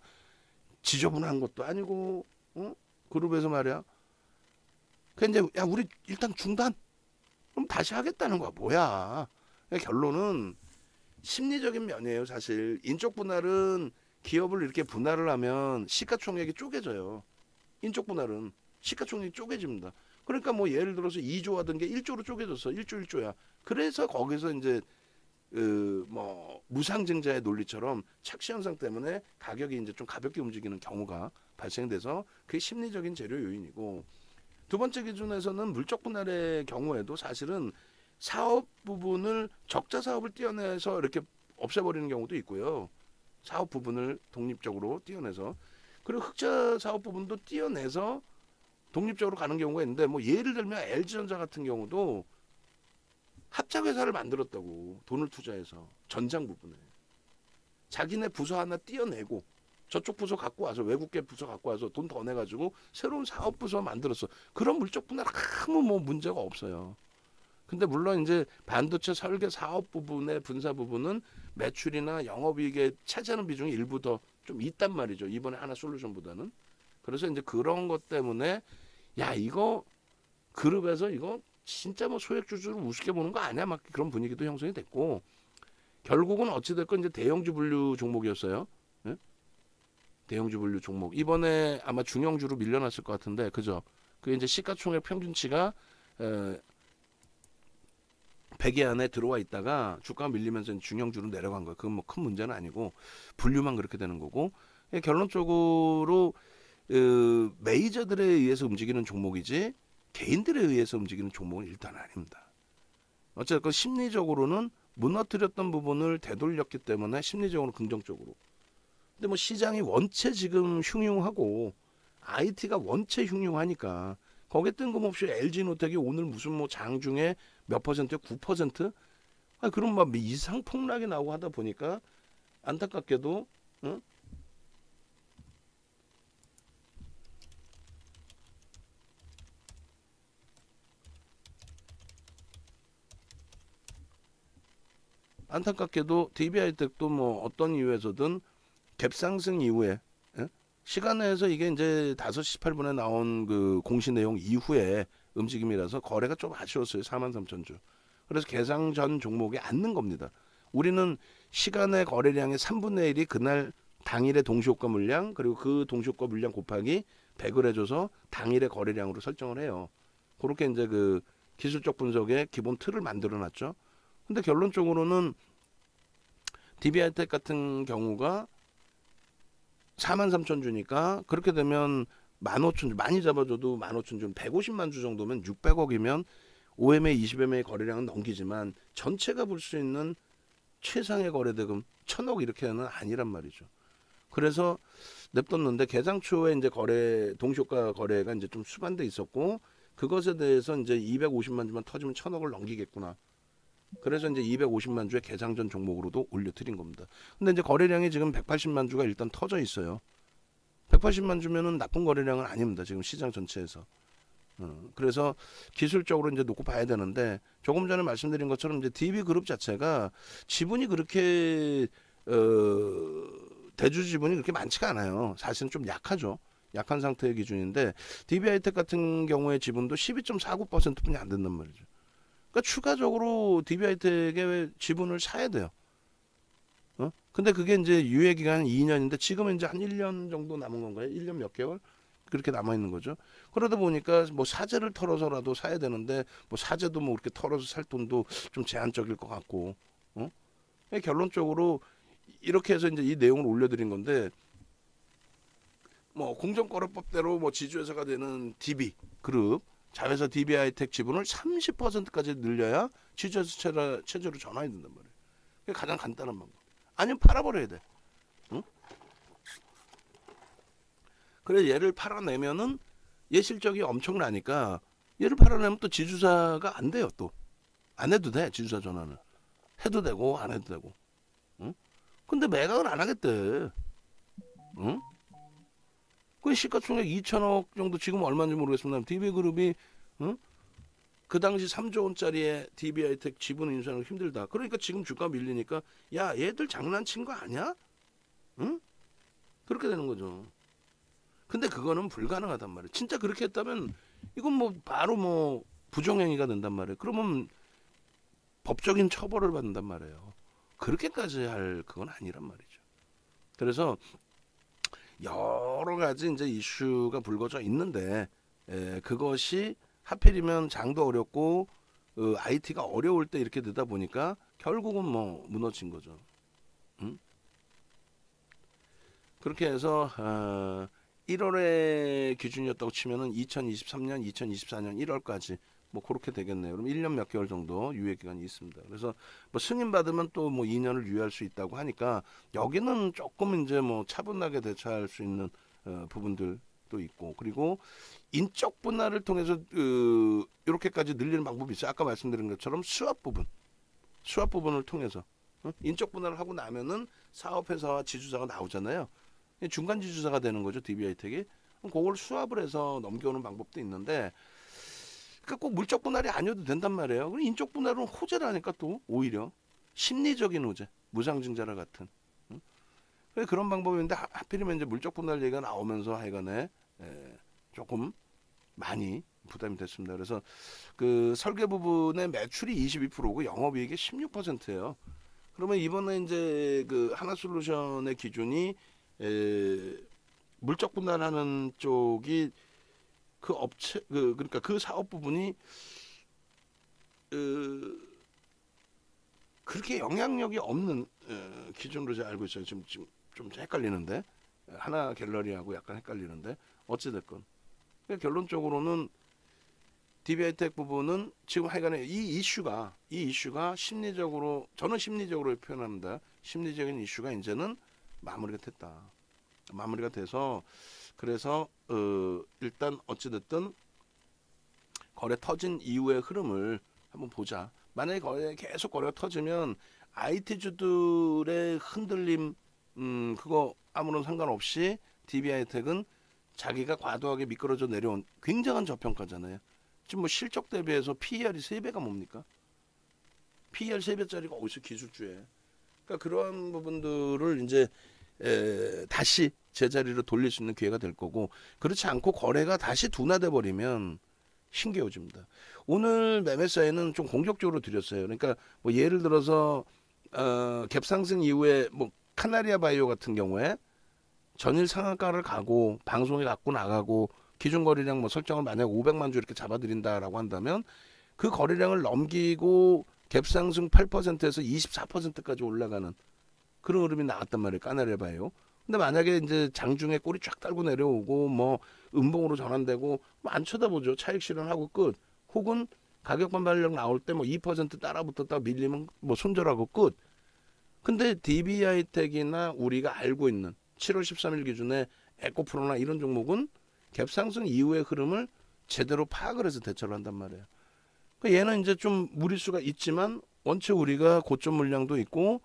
지저분한 것도 아니고 그룹에서 말이야. 그 이제 야 우리 일단 중단. 그럼 다시 하겠다는 거야. 뭐야? 그러니까 결론은 심리적인 면이에요. 사실 인적 분할은 기업을 이렇게 분할을 하면 시가총액이 쪼개져요. 인적 분할은 시가총액이 쪼개집니다. 그러니까 뭐 예를 들어서 2조 하던 게 1조로 쪼개졌어. 1조야. 그래서 거기서 이제 뭐 무상증자의 논리처럼 착시 현상 때문에 가격이 이제 좀 가볍게 움직이는 경우가 발생돼서 그게 심리적인 재료 요인이고 두 번째 기준에서는 물적 분할의 경우에도 사실은 사업 부분을 적자 사업을 떼어내서 이렇게 없애버리는 경우도 있고요. 사업 부분을 독립적으로 떼어내서 그리고 흑자 사업 부분도 떼어내서 독립적으로 가는 경우가 있는데 뭐 예를 들면 LG전자 같은 경우도 합작회사를 만들었다고 돈을 투자해서 전장 부분에 자기네 부서 하나 떼어내고 저쪽 부서 갖고 와서 외국계 부서 갖고 와서 돈 더 내가지고 새로운 사업 부서 만들었어. 그런 물적 분할 아무 뭐 문제가 없어요. 근데 물론 이제 반도체 설계 사업 부분의 분사 부분은 매출이나 영업이익에 차지하는 비중이 일부 더 좀 있단 말이죠. 이번에 하나 솔루션보다는. 그래서 이제 그런 것 때문에 야 이거 그룹에서 이거 진짜 뭐 소액주주를 우습게 보는 거 아니야? 막 그런 분위기도 형성이 됐고 결국은 어찌됐건 이제 대형주 분류 종목이었어요. 예? 대형주 분류 종목. 이번에 아마 중형주로 밀려났을 것 같은데 그죠? 그게 이제 시가총액 평균치가 100위 안에 들어와 있다가 주가가 밀리면서 중형주로 내려간 거예요. 그건 뭐 큰 문제는 아니고 분류만 그렇게 되는 거고 결론적으로 메이저들에 의해서 움직이는 종목이지 개인들에 의해서 움직이는 종목은 일단 아닙니다. 어쨌든 심리적으로는 무너뜨렸던 부분을 되돌렸기 때문에 심리적으로 긍정적으로. 근데 뭐 시장이 원체 지금 흉흉하고 IT가 원체 흉흉하니까 거기에 뜬금없이 LG노텍이 오늘 무슨 뭐 장중에 몇 퍼센트요? 9%? 아, 그럼 막 이상 폭락이 나오고 하다 보니까 안타깝게도 응? 안타깝게도 DB하이텍도 뭐 어떤 이유에서든 갭상승 이후에 시간에서 이게 이제 5시 8분에 나온 그 공시 내용 이후에 움직임이라서 거래가 좀 아쉬웠어요. 43,000주. 그래서 개상 전 종목에 앉는 겁니다. 우리는 시간의 거래량의 3분의 1이 그날 당일의 동시효과 물량 그리고 그 동시효과 물량 곱하기 100을 해줘서 당일의 거래량으로 설정을 해요. 그렇게 이제 그 기술적 분석의 기본 틀을 만들어놨죠. 근데 결론적으로는 DB하이텍 같은 경우가 43,000주니까 그렇게 되면 15,000주 많이 잡아줘도 15,000주 150만 주 정도면 600억이면 OMA 20MA 거래량은 넘기지만 전체가 볼 수 있는 최상의 거래대금 1,000억 이렇게는 아니란 말이죠. 그래서 냅뒀는데 개장 초에 이제 거래 동시효과 거래가 이제 좀 수반돼 있었고 그것에 대해서 이제 250만 주만 터지면 1,000억을 넘기겠구나. 그래서 이제 250만 주의 개장 전 종목으로도 올려드린 겁니다. 근데 이제 거래량이 지금 180만 주가 일단 터져 있어요. 180만 주면은 나쁜 거래량은 아닙니다. 지금 시장 전체에서. 그래서 기술적으로 이제 놓고 봐야 되는데 조금 전에 말씀드린 것처럼 이제 DB그룹 자체가 지분이 그렇게 대주 지분이 그렇게 많지가 않아요. 사실은 좀 약하죠. 약한 상태의 기준인데 DB하이텍 같은 경우의 지분도 12.49%뿐이 안 된단 말이죠. 그러니까 추가적으로 DB하이텍의 지분을 사야 돼요. 근데 그게 이제 유예 기간은 2년인데 지금은 이제 한 1년 정도 남은 건가요? 1년 몇 개월? 그렇게 남아 있는 거죠. 그러다 보니까 뭐 사재를 털어서라도 사야 되는데 뭐 사재도 뭐 이렇게 털어서 살 돈도 좀 제한적일 것 같고. 결론적으로 이렇게 해서 이제 이 내용을 올려드린 건데 뭐 공정거래법대로 뭐 지주회사가 되는 DB 그룹 자회사 DB하이텍 지분을 30%까지 늘려야 지주회사 체제로 전환이 된단 말이에요. 그게 가장 간단한 방법. 아니면 팔아버려야 돼. 응? 그래 얘를 팔아내면은 얘 실적이 엄청나니까 얘를 팔아내면 또 지주사가 안 돼요. 또 안 해도 돼. 지주사 전환을 해도 되고 안 해도 되고. 응? 근데 매각을 안 하겠대. 응? 그 시가총액 2천억 정도 지금 얼마인지 모르겠습니다. DB그룹이 응? 그 당시 3조 원짜리의 DB하이텍 지분 인수하는 거 힘들다. 그러니까 지금 주가 밀리니까 야 얘들 장난친 거 아니야? 응? 그렇게 되는 거죠. 근데 그거는 불가능하단 말이에요. 진짜 그렇게 했다면 이건 뭐 바로 뭐 부정행위가 된단 말이에요. 그러면 법적인 처벌을 받는단 말이에요. 그렇게까지 할 그건 아니란 말이죠. 그래서 여러 가지 이제 이슈가 불거져 있는데 그것이 하필이면 장도 어렵고 IT가 어려울 때 이렇게 되다 보니까 결국은 뭐 무너진 거죠. 응? 그렇게 해서 1월에 기준이었다고 치면은 2023년, 2024년 1월까지 뭐 그렇게 되겠네요. 그럼 1년 몇 개월 정도 유예 기간이 있습니다. 그래서 뭐 승인 받으면 또 뭐 2년을 유예할 수 있다고 하니까 여기는 조금 이제 뭐 차분하게 대처할 수 있는 부분들도 있고 그리고 인적 분할을 통해서 이렇게까지 늘리는 방법이 있어요. 아까 말씀드린 것처럼 수합 부분을 통해서 인적 분할을 하고 나면은 사업회사와 지주사가 나오잖아요. 중간 지주사가 되는 거죠. DB하이텍이. 그걸 수합을 해서 넘겨오는 방법도 있는데 그러니까 꼭 물적 분할이 아니어도 된단 말이에요. 그럼 인적 분할은 호재라니까 또 오히려 심리적인 호재, 무상증자라 같은 그런 방법인데 하필이면 이제 물적 분할 얘기가 나오면서 하여간에 조금 많이 부담이 됐습니다. 그래서 그 설계 부분의 매출이 22%고 영업이익이 16%예요. 그러면 이번에 이제 그 하나솔루션의 기준이 물적 분할하는 쪽이 그 업체 그러니까 그 사업 부분이 그렇게 영향력이 없는 기준으로 제가 알고 있어요. 지금 좀 헷갈리는데 하나 갤러리하고 약간 헷갈리는데 어찌 됐건 결론적으로는 DB하이텍 부분은 지금 하여간에 이 이슈가 심리적으로 저는 심리적으로 표현합니다. 심리적인 이슈가 이제는 마무리가 됐다. 마무리가 돼서 그래서 일단 어찌됐든 거래 터진 이후의 흐름을 한번 보자. 만약에 계속 거래가 터지면 IT주들의 흔들림 그거 아무런 상관없이 DB하이텍은 자기가 과도하게 미끄러져 내려온 굉장한 저평가잖아요. 지금 뭐 실적 대비해서 PER이 3배가 뭡니까? PER 3배짜리가 어디서 기술주에. 그러니까 그러한 부분들을 이제 다시 제자리로 돌릴 수 있는 기회가 될 거고 그렇지 않고 거래가 다시 둔화돼 버리면 신기해집니다. 오늘 매매 사이는 좀 공격적으로 드렸어요. 그러니까 뭐 예를 들어서 갭 상승 이후에 뭐 카나리아 바이오 같은 경우에 전일 상한가를 가고 방송에 갖고 나가고 기준 거래량 뭐 설정을 만약 500만 주 이렇게 잡아드린다라고 한다면 그 거래량을 넘기고 갭상승 8%에서 24%까지 올라가는 그런 흐름이 나왔단 말이에요. 까나리봐요. 근데 만약에 이제 장중에 꼬리 쫙 달고 내려오고 뭐 음봉으로 전환되고 뭐 안 쳐다보죠. 차익 실현하고 끝. 혹은 가격 반발력 나올 때 뭐 2% 따라붙었다 밀리면 뭐 손절하고 끝. 근데 DB하이텍이나 우리가 알고 있는 7월 13일 기준에 에코프로나 이런 종목은 갭상승 이후의 흐름을 제대로 파악을 해서 대처를 한단 말이에요. 그러니까 얘는 이제 좀 무리수가 있지만 원체 우리가 고점 물량도 있고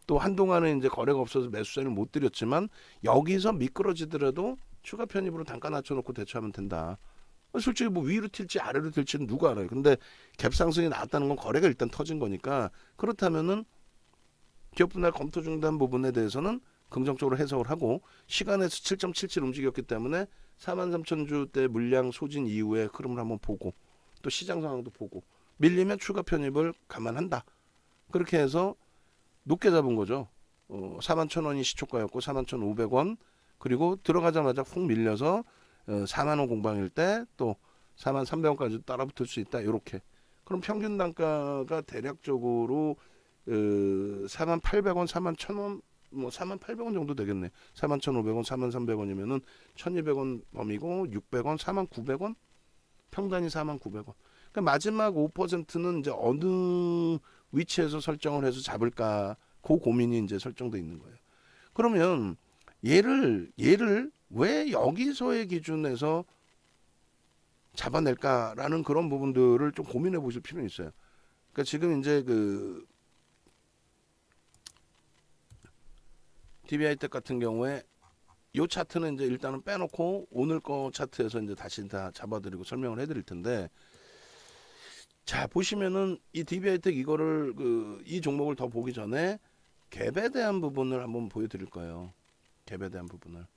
또 한동안은 이제 거래가 없어서 매수세를 못 드렸지만 여기서 미끄러지더라도 추가 편입으로 단가 낮춰놓고 대처하면 된다. 솔직히 뭐 위로 튈지 아래로 튈지는 누가 알아요. 근데 갭 상승이 나왔다는 건 거래가 일단 터진 거니까 그렇다면은 기업 분할 검토 중단 부분에 대해서는 긍정적으로 해석을 하고 시간에서 7.77 움직였기 때문에 43,000주대 물량 소진 이후의 흐름을 한번 보고 또 시장 상황도 보고 밀리면 추가 편입을 감안한다. 그렇게 해서 높게 잡은 거죠. 41,000원이 시초가였고 41,500원 그리고 들어가자마자 훅 밀려서 4만원 공방일 때 또 43,300원까지 따라붙을 수 있다. 이렇게. 그럼 평균 단가가 대략적으로 48,000원, 41,000원 뭐 41,800원 정도 되겠네. 41,500원, 43,300원이면은 1,200원 범위고 600원, 49,000원 평단이 49,000원. 그러니까 마지막 5%는 이제 어느 위치에서 설정을 해서 잡을까 그 고민이 이제 설정돼 있는 거예요. 그러면 얘를 왜 여기서의 기준에서 잡아낼까라는 그런 부분들을 좀 고민해 보실 필요는 있어요. 그러니까 지금 이제 그 DB하이텍 같은 경우에 이 차트는 이제 일단은 빼놓고 오늘 거 차트에서 이제 다시 다 잡아드리고 설명을 해드릴 텐데, 자 보시면은 이 DB하이텍 이거를 이 종목을 더 보기 전에 갭에 대한 부분을 한번 보여드릴 거예요. 갭에 대한 부분을.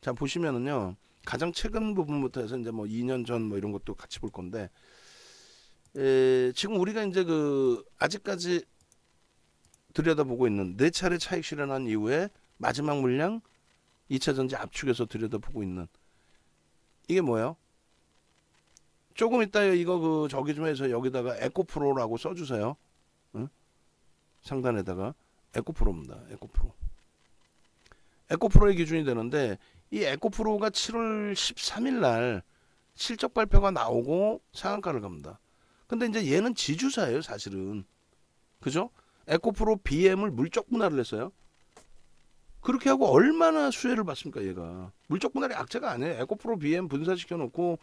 자 보시면은요 가장 최근 부분부터 해서 이제 뭐 2년 전 뭐 이런 것도 같이 볼 건데, 지금 우리가 이제 아직까지 들여다보고 있는 4차례 차익 실현한 이후에 마지막 물량 2차전지 압축해서 들여다보고 있는 이게 뭐예요? 조금 이따 이거 저기 좀 해서 여기다가 에코프로라고 써주세요. 응? 상단에다가 에코프로입니다. 에코프로. 에코프로의 기준이 되는데 이 에코프로가 7월 13일 날 실적 발표가 나오고 상한가를 갑니다. 근데 이제 얘는 지주사예요, 사실은. 그죠? 에코프로 BM을 물적 분할을 했어요. 그렇게 하고 얼마나 수혜를 받습니까, 얘가. 물적 분할이 악재가 아니에요. 에코프로 BM 분사시켜 놓고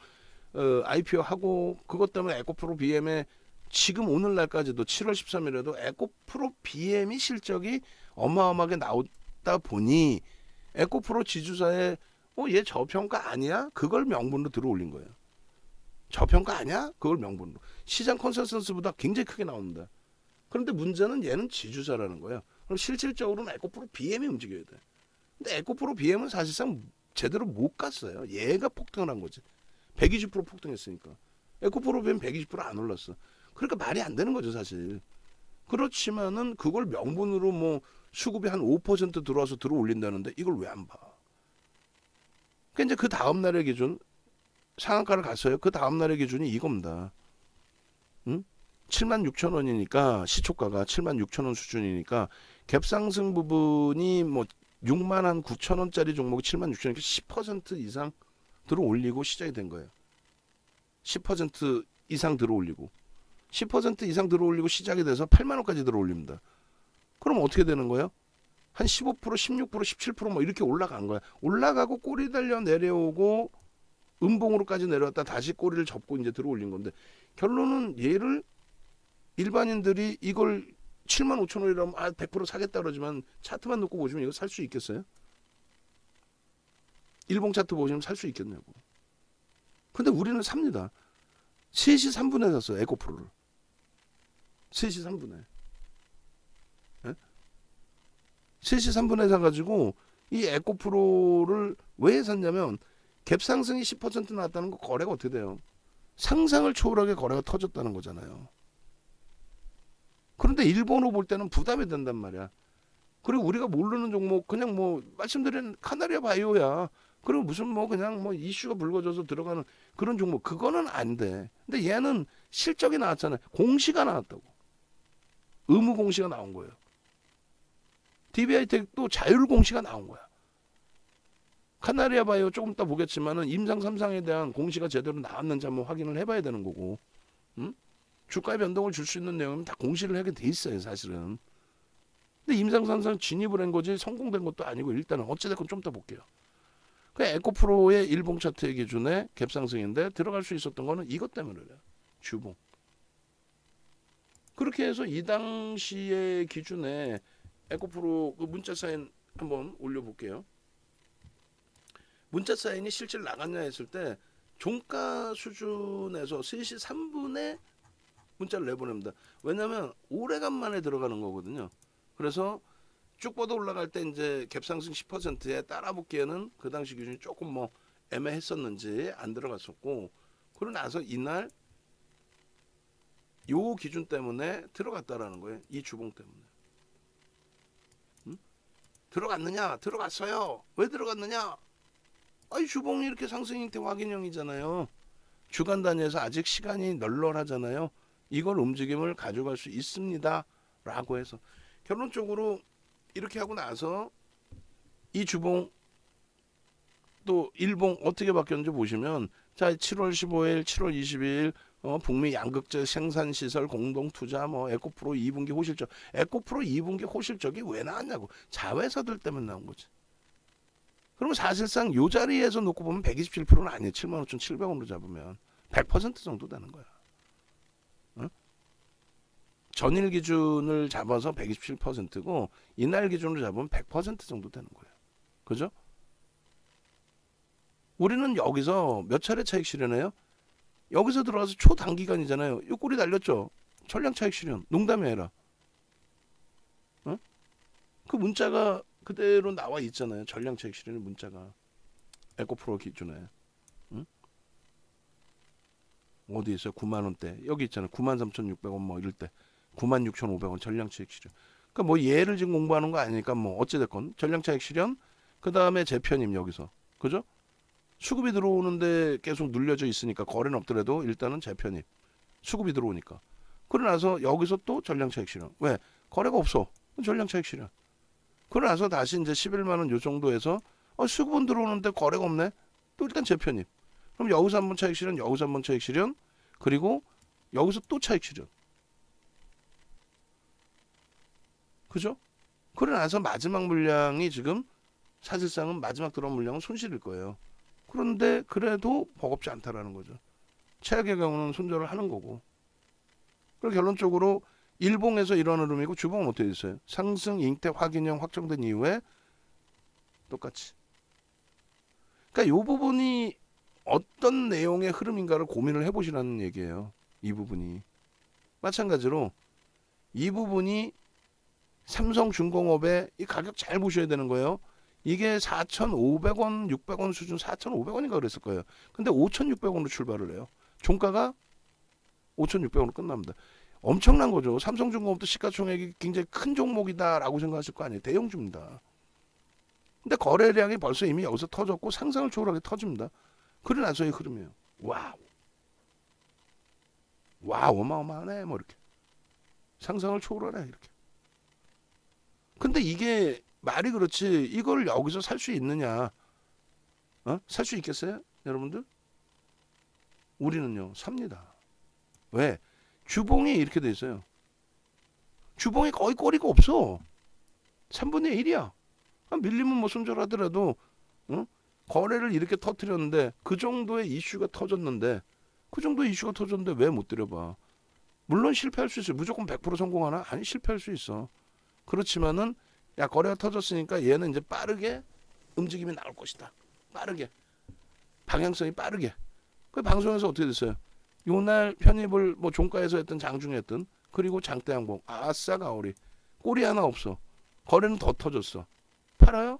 IPO 하고 그것 때문에 에코프로 BM에 지금 오늘날까지도 7월 13일에도 에코프로 BM이 실적이 어마어마하게 나오다 보니 에코프로 지주사에 얘 저평가 아니야? 그걸 명분으로 들어올린 거예요. 저평가 아니야? 그걸 명분으로. 시장 컨센서스보다 굉장히 크게 나옵니다. 그런데 문제는 얘는 지주사라는 거예요. 그럼 실질적으로는 에코프로 BM이 움직여야 돼. 근데 에코프로 BM은 사실상 제대로 못 갔어요. 얘가 폭등을 한 거지. 120% 폭등했으니까. 에코프로 BM 120%안 올랐어. 그러니까 말이 안 되는 거죠, 사실. 그렇지만은 그걸 명분으로 뭐 수급이 한 5% 들어와서 들어올린다는데 이걸 왜 안 봐? 그러니까 이제 그 다음 날의 기준 상한가를 갔어요. 그 다음 날의 기준이 이겁니다. 응? 76,000원이니까 시초가가 76,000원 수준이니까 갭상승 부분이 뭐 69,000원짜리 종목이 76,000원이니까 10% 이상 들어올리고 시작이 된 거예요. 10% 이상 들어올리고 10% 이상 들어올리고 시작이 돼서 8만원까지 들어올립니다. 그럼 어떻게 되는 거예요? 한 15%, 16%, 17%뭐 이렇게 올라간 거야. 올라가고 꼬리 달려 내려오고 음봉으로까지 내려왔다 다시 꼬리를 접고 이제 들어올린 건데, 결론은 얘를 일반인들이 이걸 75,000원이라면 100% 사겠다 그러지만 차트만 놓고 보시면 이거 살 수 있겠어요? 일봉 차트 보시면 살 수 있겠냐고. 근데 우리는 삽니다. 3시 3분에 샀어요. 에코프로를. 3시 3분에. 예? 3시 3분에 사가지고 이 에코프로를 왜 샀냐면 갭상승이 10% 나왔다는 거 거래가 어떻게 돼요? 상상을 초월하게 거래가 터졌다는 거잖아요. 그런데 일본으로 볼 때는 부담이 된단 말이야. 그리고 우리가 모르는 종목 그냥 뭐 말씀드린 카나리아 바이오야. 그리고 무슨 뭐 그냥 뭐 이슈가 불거져서 들어가는 그런 종목 그거는 안 돼. 근데 얘는 실적이 나왔잖아요. 공시가 나왔다고. 의무 공시가 나온 거예요. DB하이텍도 자율 공시가 나온 거야. 카나리아 바이오 조금 이따 보겠지만은 임상 3상에 대한 공시가 제대로 나왔는지 한번 확인을 해봐야 되는 거고, 응? 주가의 변동을 줄 수 있는 내용은 다 공시를 하게 돼 있어요, 사실은. 근데 임상 3상 진입을 한 거지 성공된 것도 아니고 일단은 어찌됐건 좀 더 볼게요. 그 에코프로의 일봉 차트의 기준에 갭상승인데 들어갈 수 있었던 거는 이것 때문이래요. 주봉. 그렇게 해서 이 당시의 기준에 에코프로 그 문자 사인 한번 올려볼게요. 문자 사인이 실제로 나갔냐 했을 때 종가 수준에서 3시 3분에 문자를 내보냅니다. 왜냐하면 오래간만에 들어가는 거거든요. 그래서 쭉 뻗어 올라갈 때 이제 갭상승 10%에 따라붙기에는 그 당시 기준이 조금 뭐 애매했었는지 안 들어갔었고, 그러고 나서 이날 요 기준 때문에 들어갔다라는 거예요. 이 주봉 때문에. 응? 들어갔느냐? 들어갔어요. 왜 들어갔느냐? 아이 주봉이 이렇게 상승 형태 확인형이잖아요. 주간 단위에서 아직 시간이 널널하잖아요. 이걸 움직임을 가져갈 수 있습니다. 라고 해서 결론적으로 이렇게 하고 나서 이 주봉 또 일봉 어떻게 바뀌었는지 보시면, 자 7월 15일, 7월 22일 북미 양극재 생산시설 공동투자 뭐 에코프로 2분기 호실적. 에코프로 2분기 호실적이 왜 나왔냐고. 자회사들 때문에 나온 거지. 그러면 사실상 요 자리에서 놓고 보면 127%는 아니에요. 75,700원으로 잡으면 100% 정도 되는 거야. 응? 전일 기준을 잡아서 127%고 이날 기준으로 잡으면 100% 정도 되는 거예요. 그죠? 우리는 여기서 몇 차례 차익 실현해요? 여기서 들어와서 초단기간이잖아요. 요 꼴이 날렸죠. 전량 차익 실현. 농담이 아니라. 응? 그 문자가 그대로 나와 있잖아요. 전량 차익 실현의 문자가. 에코프로 기준에. 응? 어디 있어요? 9만원대. 여기 있잖아요. 93,600원 뭐 이럴 때. 96,500원 전량 차익 실현. 그러니까 뭐 얘를 지금 공부하는 거 아니니까 뭐 어찌됐건 전량 차익 실현. 그 다음에 재편임 여기서. 그죠? 수급이 들어오는데 계속 눌려져 있으니까 거래는 없더라도 일단은 재편입. 수급이 들어오니까. 그러고 나서 여기서 또 전량 차익 실현. 왜? 거래가 없어. 전량 차익 실현. 그러고 나서 다시 이제 11만원 요 정도에서 수급은 들어오는데 거래가 없네. 또 일단 재편입. 그럼 여기서 한번 차익 실현, 여기서 한번 차익 실현, 그리고 여기서 또 차익 실현. 그죠? 그러고 나서 마지막 물량이 지금 사실상은 마지막 들어온 물량은 손실일 거예요. 그런데 그래도 버겁지 않다라는 거죠. 최악의 경우는 손절을 하는 거고. 그리고 결론적으로 일봉에서 이런 흐름이고 주봉은 어떻게 됐어요? 상승 잉태 확인형 확정된 이후에 똑같이. 그러니까 이 부분이 어떤 내용의 흐름인가를 고민을 해보시라는 얘기예요. 이 부분이. 마찬가지로 이 부분이 삼성중공업의 이 가격 잘 보셔야 되는 거예요. 이게 4,500원, 600원 수준 4,500원인가 그랬을 거예요. 근데 5,600원으로 출발을 해요. 종가가 5,600원으로 끝납니다. 엄청난 거죠. 삼성중공업도 시가총액이 굉장히 큰 종목이다라고 생각하실 거 아니에요. 대형주입니다. 근데 거래량이 벌써 이미 여기서 터졌고 상상을 초월하게 터집니다. 그래 나서의 흐름이에요. 와우. 와우, 어마어마하네. 뭐 이렇게. 상상을 초월하네. 이렇게. 근데 이게 말이 그렇지 이걸 여기서 살 수 있느냐? 살 수 있겠어요? 여러분들? 우리는요. 삽니다. 왜? 주봉이 이렇게 돼 있어요. 주봉이 거의 꼬리가 없어. 3분의 1이야. 밀리면 뭐 손절하더라도 거래를 이렇게 터뜨렸는데 그 정도의 이슈가 터졌는데 왜 못 들여봐. 물론 실패할 수 있어요. 무조건 100% 성공하나? 아니 실패할 수 있어. 그렇지만은 야 거래가 터졌으니까 얘는 이제 빠르게 움직임이 나올 것이다. 빠르게. 방향성이 빠르게. 그 방송에서 어떻게 됐어요? 요날 편입을 뭐 종가에서 했든 장중에 했든 그리고 장대양봉 아싸 가오리 꼬리 하나 없어. 거래는 더 터졌어. 팔아요?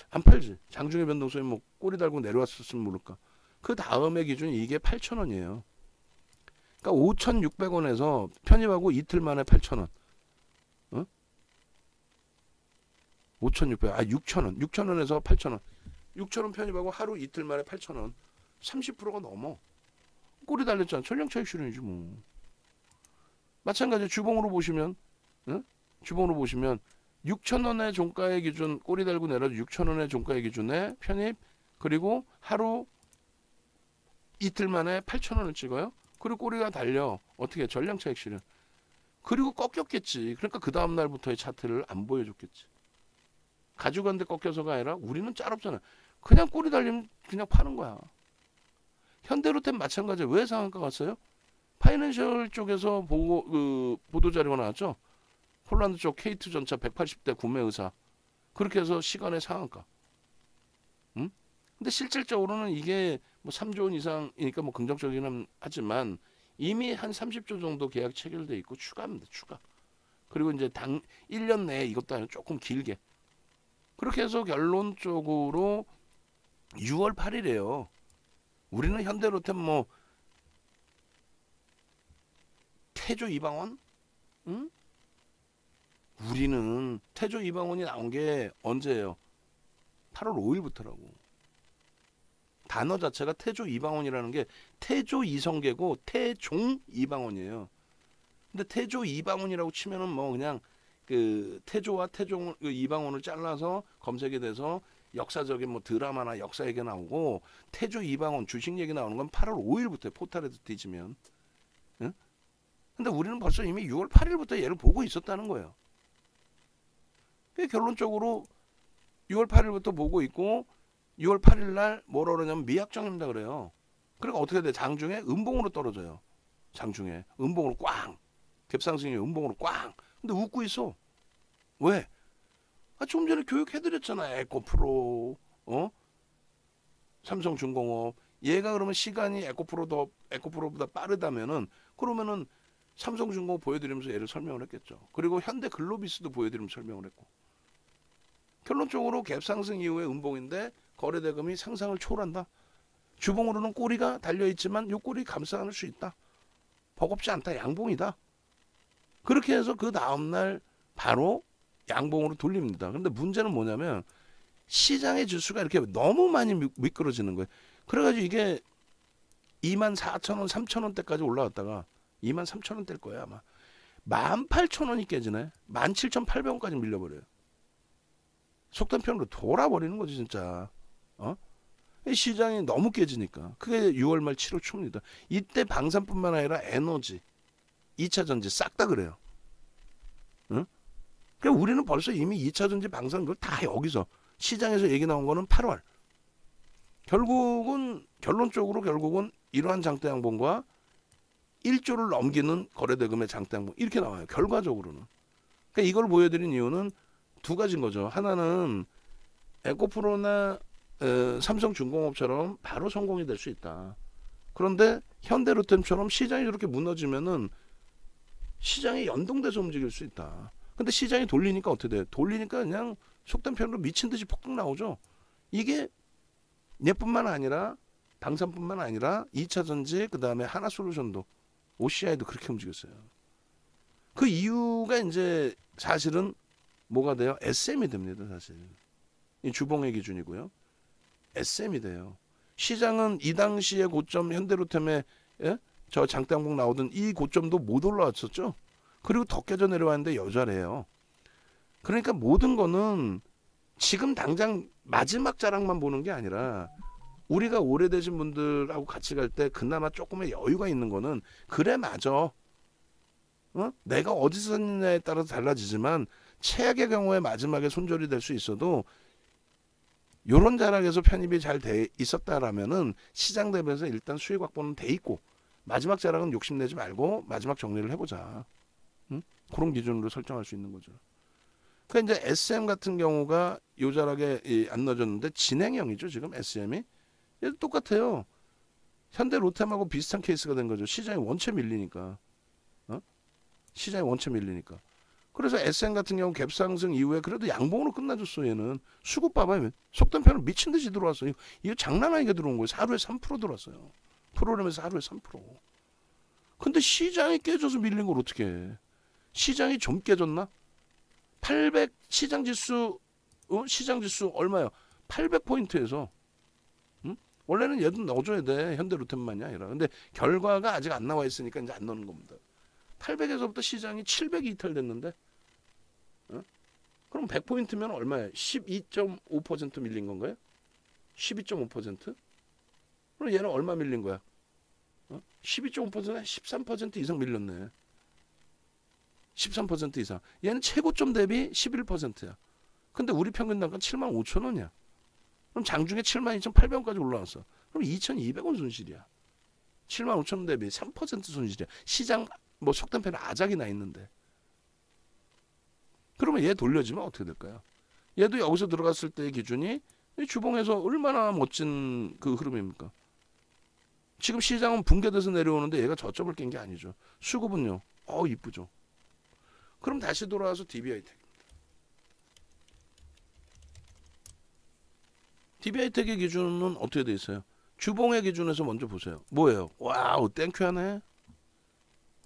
안 팔지. 장중의 변동성이 뭐 꼬리 달고 내려왔었으면 모를까. 그 다음의 기준이 이게 8,000원이에요. 그러니까 5,600원에서 편입하고 이틀 만에 8,000원. 5,600원. 아 6,000원. 6,000원에서 8,000원. 6,000원 편입하고 하루 이틀 만에 8,000원. 30%가 넘어. 꼬리 달렸잖아. 전량차익 실현이지 뭐. 마찬가지 주봉으로 보시면, 응? 주봉으로 보시면 6,000원의 종가의 기준 꼬리 달고 내려도 6,000원의 종가의 기준에 편입, 그리고 하루 이틀 만에 8,000원을 찍어요. 그리고 꼬리가 달려. 어떻게 전량차익 실현. 그리고 꺾였겠지. 그러니까 그 다음 날부터의 차트를 안 보여줬겠지. 가져간데 꺾여서가 아니라 우리는 짤없잖아. 그냥 꼬리 달리면 그냥 파는 거야. 현대로템 마찬가지예요. 왜 상한가 갔어요? 파이낸셜 쪽에서 보도 자료가 나왔죠. 폴란드 쪽 K2 전차 180대 구매 의사. 그렇게 해서 시간의 상한가. 응? 근데 실질적으로는 이게 뭐 3조 원 이상이니까 뭐 긍정적이긴 하지만 이미 한 30조 정도 계약 체결돼 있고 추가합니다. 추가. 그리고 이제 1년 내에 이것도 아니고 조금 길게. 그렇게 해서 결론적으로 6월 8일이에요. 우리는 현대로템 뭐 태조 이방원? 응? 우리는 태조 이방원이 나온 게 언제예요? 8월 5일부터라고. 단어 자체가 태조 이방원이라는 게 태조 이성계고 태종 이방원이에요. 근데 태조 이방원이라고 치면은 뭐 그냥 그 태조와 태종 이방원을 잘라서 검색이 돼서 역사적인 뭐 드라마나 역사 얘기 나오고 태조 이방원 주식 얘기 나오는 건 8월 5일부터 포털에도 뒤지면. 응? 근데 우리는 벌써 이미 6월 8일부터 얘를 보고 있었다는 거예요. 결론적으로 6월 8일부터 보고 있고 6월 8일 날 뭐라 그러냐면 미약정입니다 그래요. 그러니까 어떻게 돼? 장중에 음봉으로 떨어져요. 장중에 음봉으로 꽝. 갭상승이 음봉으로 꽝. 근데 웃고 있어. 왜? 아, 좀 전에 교육해드렸잖아. 에코프로, 삼성중공업. 얘가 그러면 시간이 에코프로보다 빠르다면은 그러면은 삼성중공업 보여드리면서 얘를 설명을 했겠죠. 그리고 현대글로비스도 보여드리면서 설명을 했고. 결론적으로 갭상승 이후에 음봉인데 거래대금이 상상을 초월한다. 주봉으로는 꼬리가 달려있지만 요 꼬리 감싸 안을 수 있다. 버겁지 않다. 양봉이다. 그렇게 해서 그 다음날 바로 양봉으로 돌립니다. 근데 문제는 뭐냐면 시장의 지수가 이렇게 너무 많이 미끄러지는 거예요. 그래가지고 이게 24,000원, 3,000원대까지 올라왔다가 23,000원대일 거예요 아마. 18,000원이 깨지네. 17,800원까지 밀려버려요. 속된 편으로 돌아버리는 거지 진짜. 시장이 너무 깨지니까. 그게 6월 말 7월 초입니다. 이때 방산뿐만 아니라 에너지, 2차 전지 싹 다 그래요. 응? 그러니까 우리는 벌써 이미 2차 전지 방산 그걸 다 여기서 시장에서 얘기 나온 거는 8월. 결론적으로 이러한 장대 양봉과 1조를 넘기는 거래대금의 장대 양봉 이렇게 나와요. 결과적으로는. 그러니까 이걸 보여드린 이유는 두 가지인 거죠. 하나는 에코프로나 삼성중공업처럼 바로 성공이 될 수 있다. 그런데 현대로템처럼 시장이 이렇게 무너지면은 시장이 연동돼서 움직일 수 있다. 근데 시장이 돌리니까 어떻게 돼? 돌리니까 그냥 속된 편으로 미친 듯이 폭등 나오죠. 이게 얘뿐만 아니라 방산뿐만 아니라 2차 전지 그다음에 하나솔루션도 OCI도 그렇게 움직였어요. 그 이유가 이제 사실은 뭐가 돼요? SM이 됩니다. 사실. 이 주봉의 기준이고요. SM이 돼요. 시장은 이 당시의 고점 현대로템에 저 장대양봉 나오던 이 고점도 못 올라왔었죠. 그리고 더 깨져 내려왔는데 여전해요. 그러니까 모든 거는 지금 당장 마지막 자락만 보는 게 아니라 우리가 오래되신 분들하고 같이 갈 때 그나마 조금의 여유가 있는 거는 그래 맞아. 내가 어디서 샀느냐에 따라서 달라지지만 최악의 경우에 마지막에 손절이 될 수 있어도 요런 자락에서 편입이 잘 돼 있었다라면은 시장 대비해서 일단 수익 확보는 돼 있고 마지막 자락은 욕심내지 말고 마지막 정리를 해보자. 그런 기준으로 설정할 수 있는 거죠. 그러니까 이제 SM 같은 경우가 요 자락에 안 넣어졌는데 진행형이죠. 지금 SM이. 얘도 똑같아요. 현대 로템하고 비슷한 케이스가 된 거죠. 시장이 원체 밀리니까. 시장이 원체 밀리니까. 그래서 SM 같은 경우 갭상승 이후에 그래도 양봉으로 끝나줬어. 얘는 수급 봐봐요. 속된 편은 미친 듯이 들어왔어요. 이거 장난 아니게 들어온 거예요. 하루에 3% 들어왔어요. 프로그램에서 하루에 3%. 근데 시장이 깨져서 밀린 걸 어떻게 해? 시장이 좀 깨졌나? 800 시장 지수 시장 지수 얼마요? 800포인트에서 원래는 얘도 넣어줘야 돼. 현대로템만이 아니라. 근데 결과가 아직 안 나와 있으니까 이제 안 넣는 겁니다. 800에서부터 시장이 700이 이탈됐는데 그럼 100포인트면 얼마예요? 12.5% 밀린 건가요? 12.5%? 그럼 얘는 얼마 밀린 거야? 12.5%가 13% 이상 밀렸네. 13% 이상. 얘는 최고점 대비 11%야. 근데 우리 평균 단가 75,000원이야. 그럼 장중에 72,800원까지 올라왔어. 그럼 2,200원 손실이야. 75,000원 대비 3% 손실이야. 시장 뭐 속된 편에 아작이 나 있는데. 그러면 얘 돌려주면 어떻게 될까요? 얘도 여기서 들어갔을 때의 기준이 주봉에서 얼마나 멋진 그 흐름입니까? 지금 시장은 붕괴돼서 내려오는데 얘가 저점을 깬 게 아니죠. 수급은요. 이쁘죠. 그럼 다시 돌아와서 DB하이텍. DB하이텍의 기준은 어떻게 돼 있어요? 주봉의 기준에서 먼저 보세요. 뭐예요? 와우, 땡큐하네.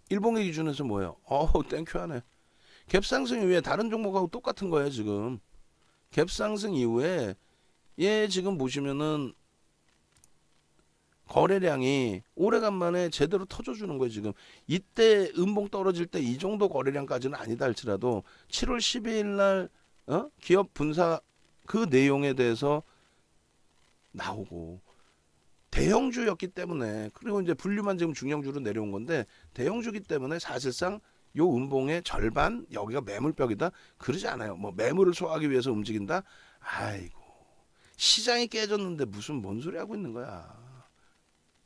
일봉의 기준에서 뭐예요? 땡큐하네. 갭상승 이후에 다른 종목하고 똑같은 거예요, 지금. 갭상승 이후에 얘 지금 보시면은 거래량이 오래간만에 제대로 터져주는 거예요, 지금. 이때 음봉 떨어질 때 이 정도 거래량까지는 아니다 할지라도 7월 12일 날 기업 분사 그 내용에 대해서 나오고 대형주였기 때문에, 그리고 이제 분류만 지금 중형주로 내려온 건데 대형주기 때문에 사실상 요 음봉의 절반 여기가 매물벽이다 그러지 않아요. 뭐 매물을 소화하기 위해서 움직인다. 아이고, 시장이 깨졌는데 무슨 뭔 소리 하고 있는 거야.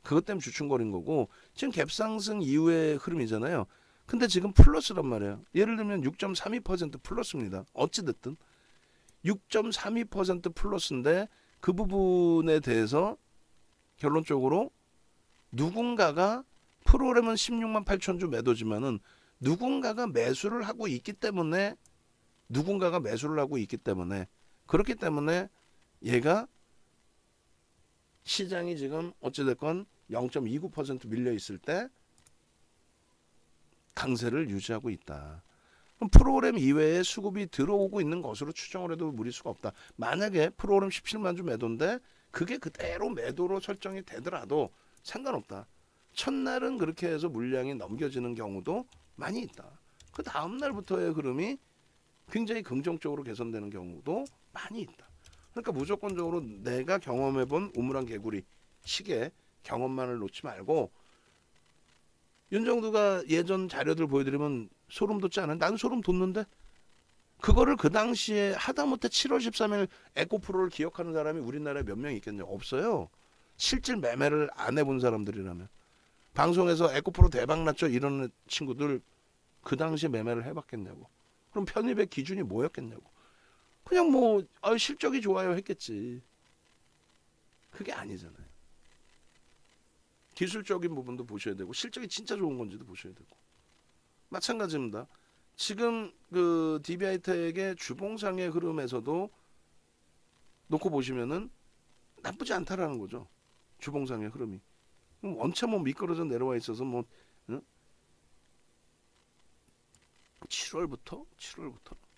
그것 때문에 주춤거린 거고, 지금 갭상승 이후의 흐름이잖아요. 근데 지금 플러스란 말이에요. 예를 들면 6.32% 플러스입니다. 어찌됐든 6.32% 플러스인데 그 부분에 대해서 결론적으로 누군가가, 프로그램은 16만 8천 주 매도지만은 누군가가 매수를 하고 있기 때문에, 그렇기 때문에 얘가 시장이 지금 어찌됐건 0.29% 밀려 있을 때 강세를 유지하고 있다. 그럼 프로그램 이외에 수급이 들어오고 있는 것으로 추정을 해도 무리수가 없다. 만약에 프로그램 17만 주 매도인데 그게 그대로 매도로 설정이 되더라도 상관없다. 첫날은 그렇게 해서 물량이 넘겨지는 경우도 많이 있다. 그 다음 날부터의 흐름이 굉장히 긍정적으로 개선되는 경우도 많이 있다. 그러니까 무조건적으로 내가 경험해본 우물안 개구리 식의 경험만을 놓지 말고, 윤정두가 예전 자료들 보여드리면 소름 돋지 않아요? 난 소름 돋는데? 그거를 그 당시에 하다못해 7월 13일 에코프로를 기억하는 사람이 우리나라에 몇 명 있겠냐? 없어요. 실질 매매를 안 해본 사람들이라면. 방송에서 에코프로 대박났죠 이런 친구들 그 당시에 매매를 해봤겠냐고. 그럼 편입의 기준이 뭐였겠냐고. 그냥 뭐 실적이 좋아요 했겠지. 그게 아니잖아요. 기술적인 부분도 보셔야 되고 실적이 진짜 좋은 건지도 보셔야 되고. 마찬가지입니다. 지금 그 DB하이텍의 주봉상의 흐름에서도 놓고 보시면은 나쁘지 않다라는 거죠. 주봉상의 흐름이. 원체 뭐 미끄러져 내려와 있어서 뭐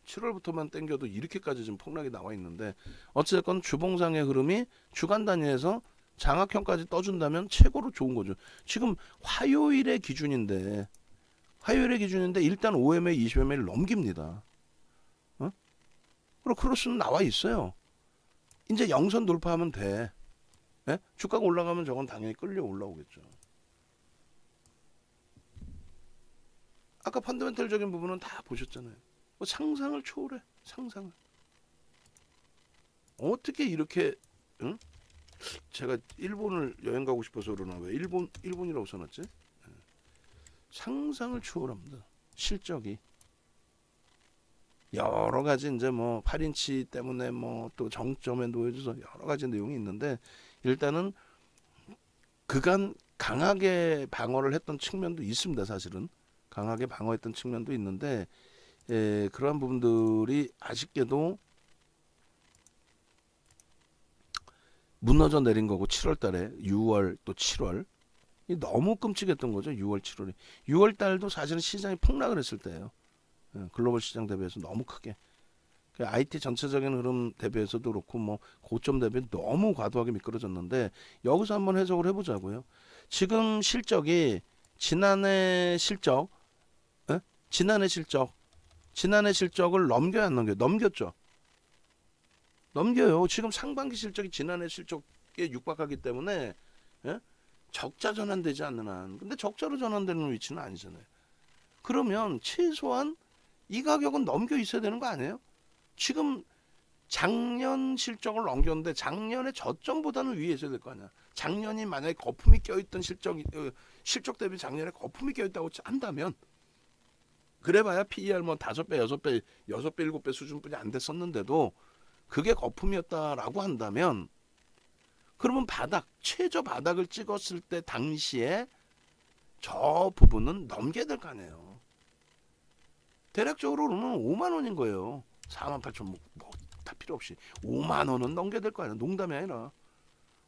7월부터만 땡겨도 이렇게까지 지금 폭락이 나와 있는데, 어쨌건 주봉상의 흐름이 주간 단위에서 장악형까지 떠준다면 최고로 좋은 거죠. 지금 화요일의 기준인데 일단 5MA, 20MA를 넘깁니다. 그리고 크로스는 나와 있어요. 이제 영선 돌파하면 돼. 예? 주가가 올라가면 저건 당연히 끌려 올라오겠죠. 아까 펀더멘털적인 부분은 다 보셨잖아요. 뭐 상상을 초월해. 상상을. 어떻게 이렇게 제가 일본을 여행 가고 싶어서 그러나 왜 일본이라고 써놨지? 상상을 초월합니다. 실적이. 여러 가지 이제 뭐 8인치 때문에 뭐 또 정점에 놓여져서 여러 가지 내용이 있는데, 일단은 그간 강하게 방어를 했던 측면도 있습니다. 사실은 강하게 방어했던 측면도 있는데, 그러한 부분들이 아쉽게도 무너져 내린 거고, 7월 달에 6월 또 7월 너무 끔찍했던 거죠. 6월 7월이 6월 달도 사실은 시장이 폭락을 했을 때예요. 글로벌 시장 대비해서 너무 크게. IT 전체적인 흐름 대비해서도 그렇고 뭐 고점 대비 너무 과도하게 미끄러졌는데 여기서 한번 해석을 해보자고요. 지금 실적이 지난해 실적, 에? 지난해 실적을 넘겨야 안 넘겨요? 넘겼죠. 넘겨요. 지금 상반기 실적이 지난해 실적에 육박하기 때문에 예? 적자 전환되지 않는 한. 근데 적자로 전환되는 위치는 아니잖아요. 그러면 최소한 이 가격은 넘겨 있어야 되는 거 아니에요? 지금 작년 실적을 넘겼는데 작년의 저점보다는 위에 있어야 될 거 아니야. 작년이 만약에 거품이 껴있던 실적 대비 작년에 거품이 껴있다고 한다면 그래봐야 PER 뭐 5배, 6배, 6배, 7배 수준뿐이 안 됐었는데도 그게 거품이었다라고 한다면 그러면 최저 바닥을 찍었을 때 당시에 저 부분은 넘겨야 될 거 아니에요. 대략적으로는 5만 원인 거예요. 4만 8천 다 필요 없이 5만 원은 넘겨야 될 거 아니에요. 농담이 아니라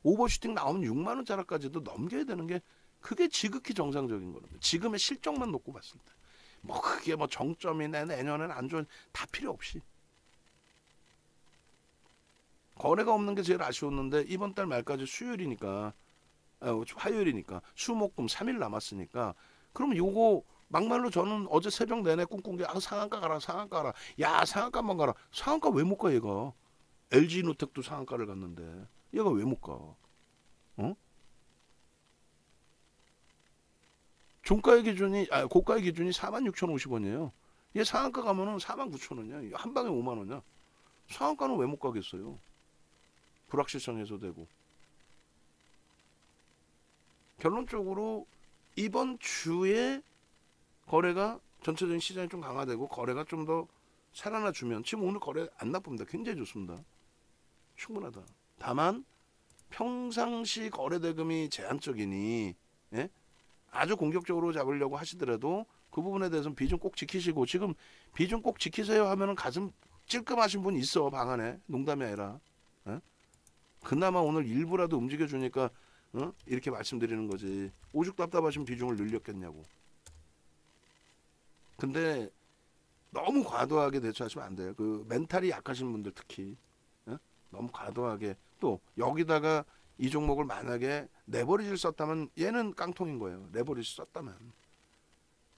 오버슈팅 나오면 6만 원짜리까지도 넘겨야 되는 게 그게 지극히 정상적인 거거든요. 지금의 실적만 놓고 봤을 때 뭐 그게 뭐 정점이네 내년엔 안 좋은 다 필요 없이 거래가 없는 게 제일 아쉬웠는데 이번 달 말까지 화요일이니까 수목금 3일 남았으니까 그러면 요거 막말로 저는 어제 새벽 내내 꿈꾼 게 상한가 가라 상한가 가라 야 상한가만 가라 상한가 왜 못 가 얘가 LG노텍도 상한가를 갔는데 얘가 왜 못 가? 어? 고가의 기준이 46,050원이에요. 얘 상한가 가면은 49,000원이야. 한 방에 5만 원이야. 상한가는 왜 못 가겠어요? 불확실성 해소되고. 결론적으로 이번 주에 거래가 전체적인 시장이 좀 강화되고 거래가 좀 더 살아나 주면 지금 오늘 거래 안 나쁩니다. 굉장히 좋습니다. 충분하다. 다만 평상시 거래 대금이 제한적이니 예? 아주 공격적으로 잡으려고 하시더라도 그 부분에 대해서는 비중 꼭 지키시고 지금 비중 꼭 지키세요 하면은 가슴 찔끔하신 분 있어 방 안에 농담이 아니라 예? 그나마 오늘 일부라도 움직여주니까 이렇게 말씀드리는 거지 오죽 답답하신 비중을 늘렸겠냐고. 근데 너무 과도하게 대처하시면 안 돼요. 그 멘탈이 약하신 분들 특히 너무 과도하게 또 여기다가 이 종목을 만약에 레버리지를 썼다면 얘는 깡통인 거예요. 레버리지 썼다면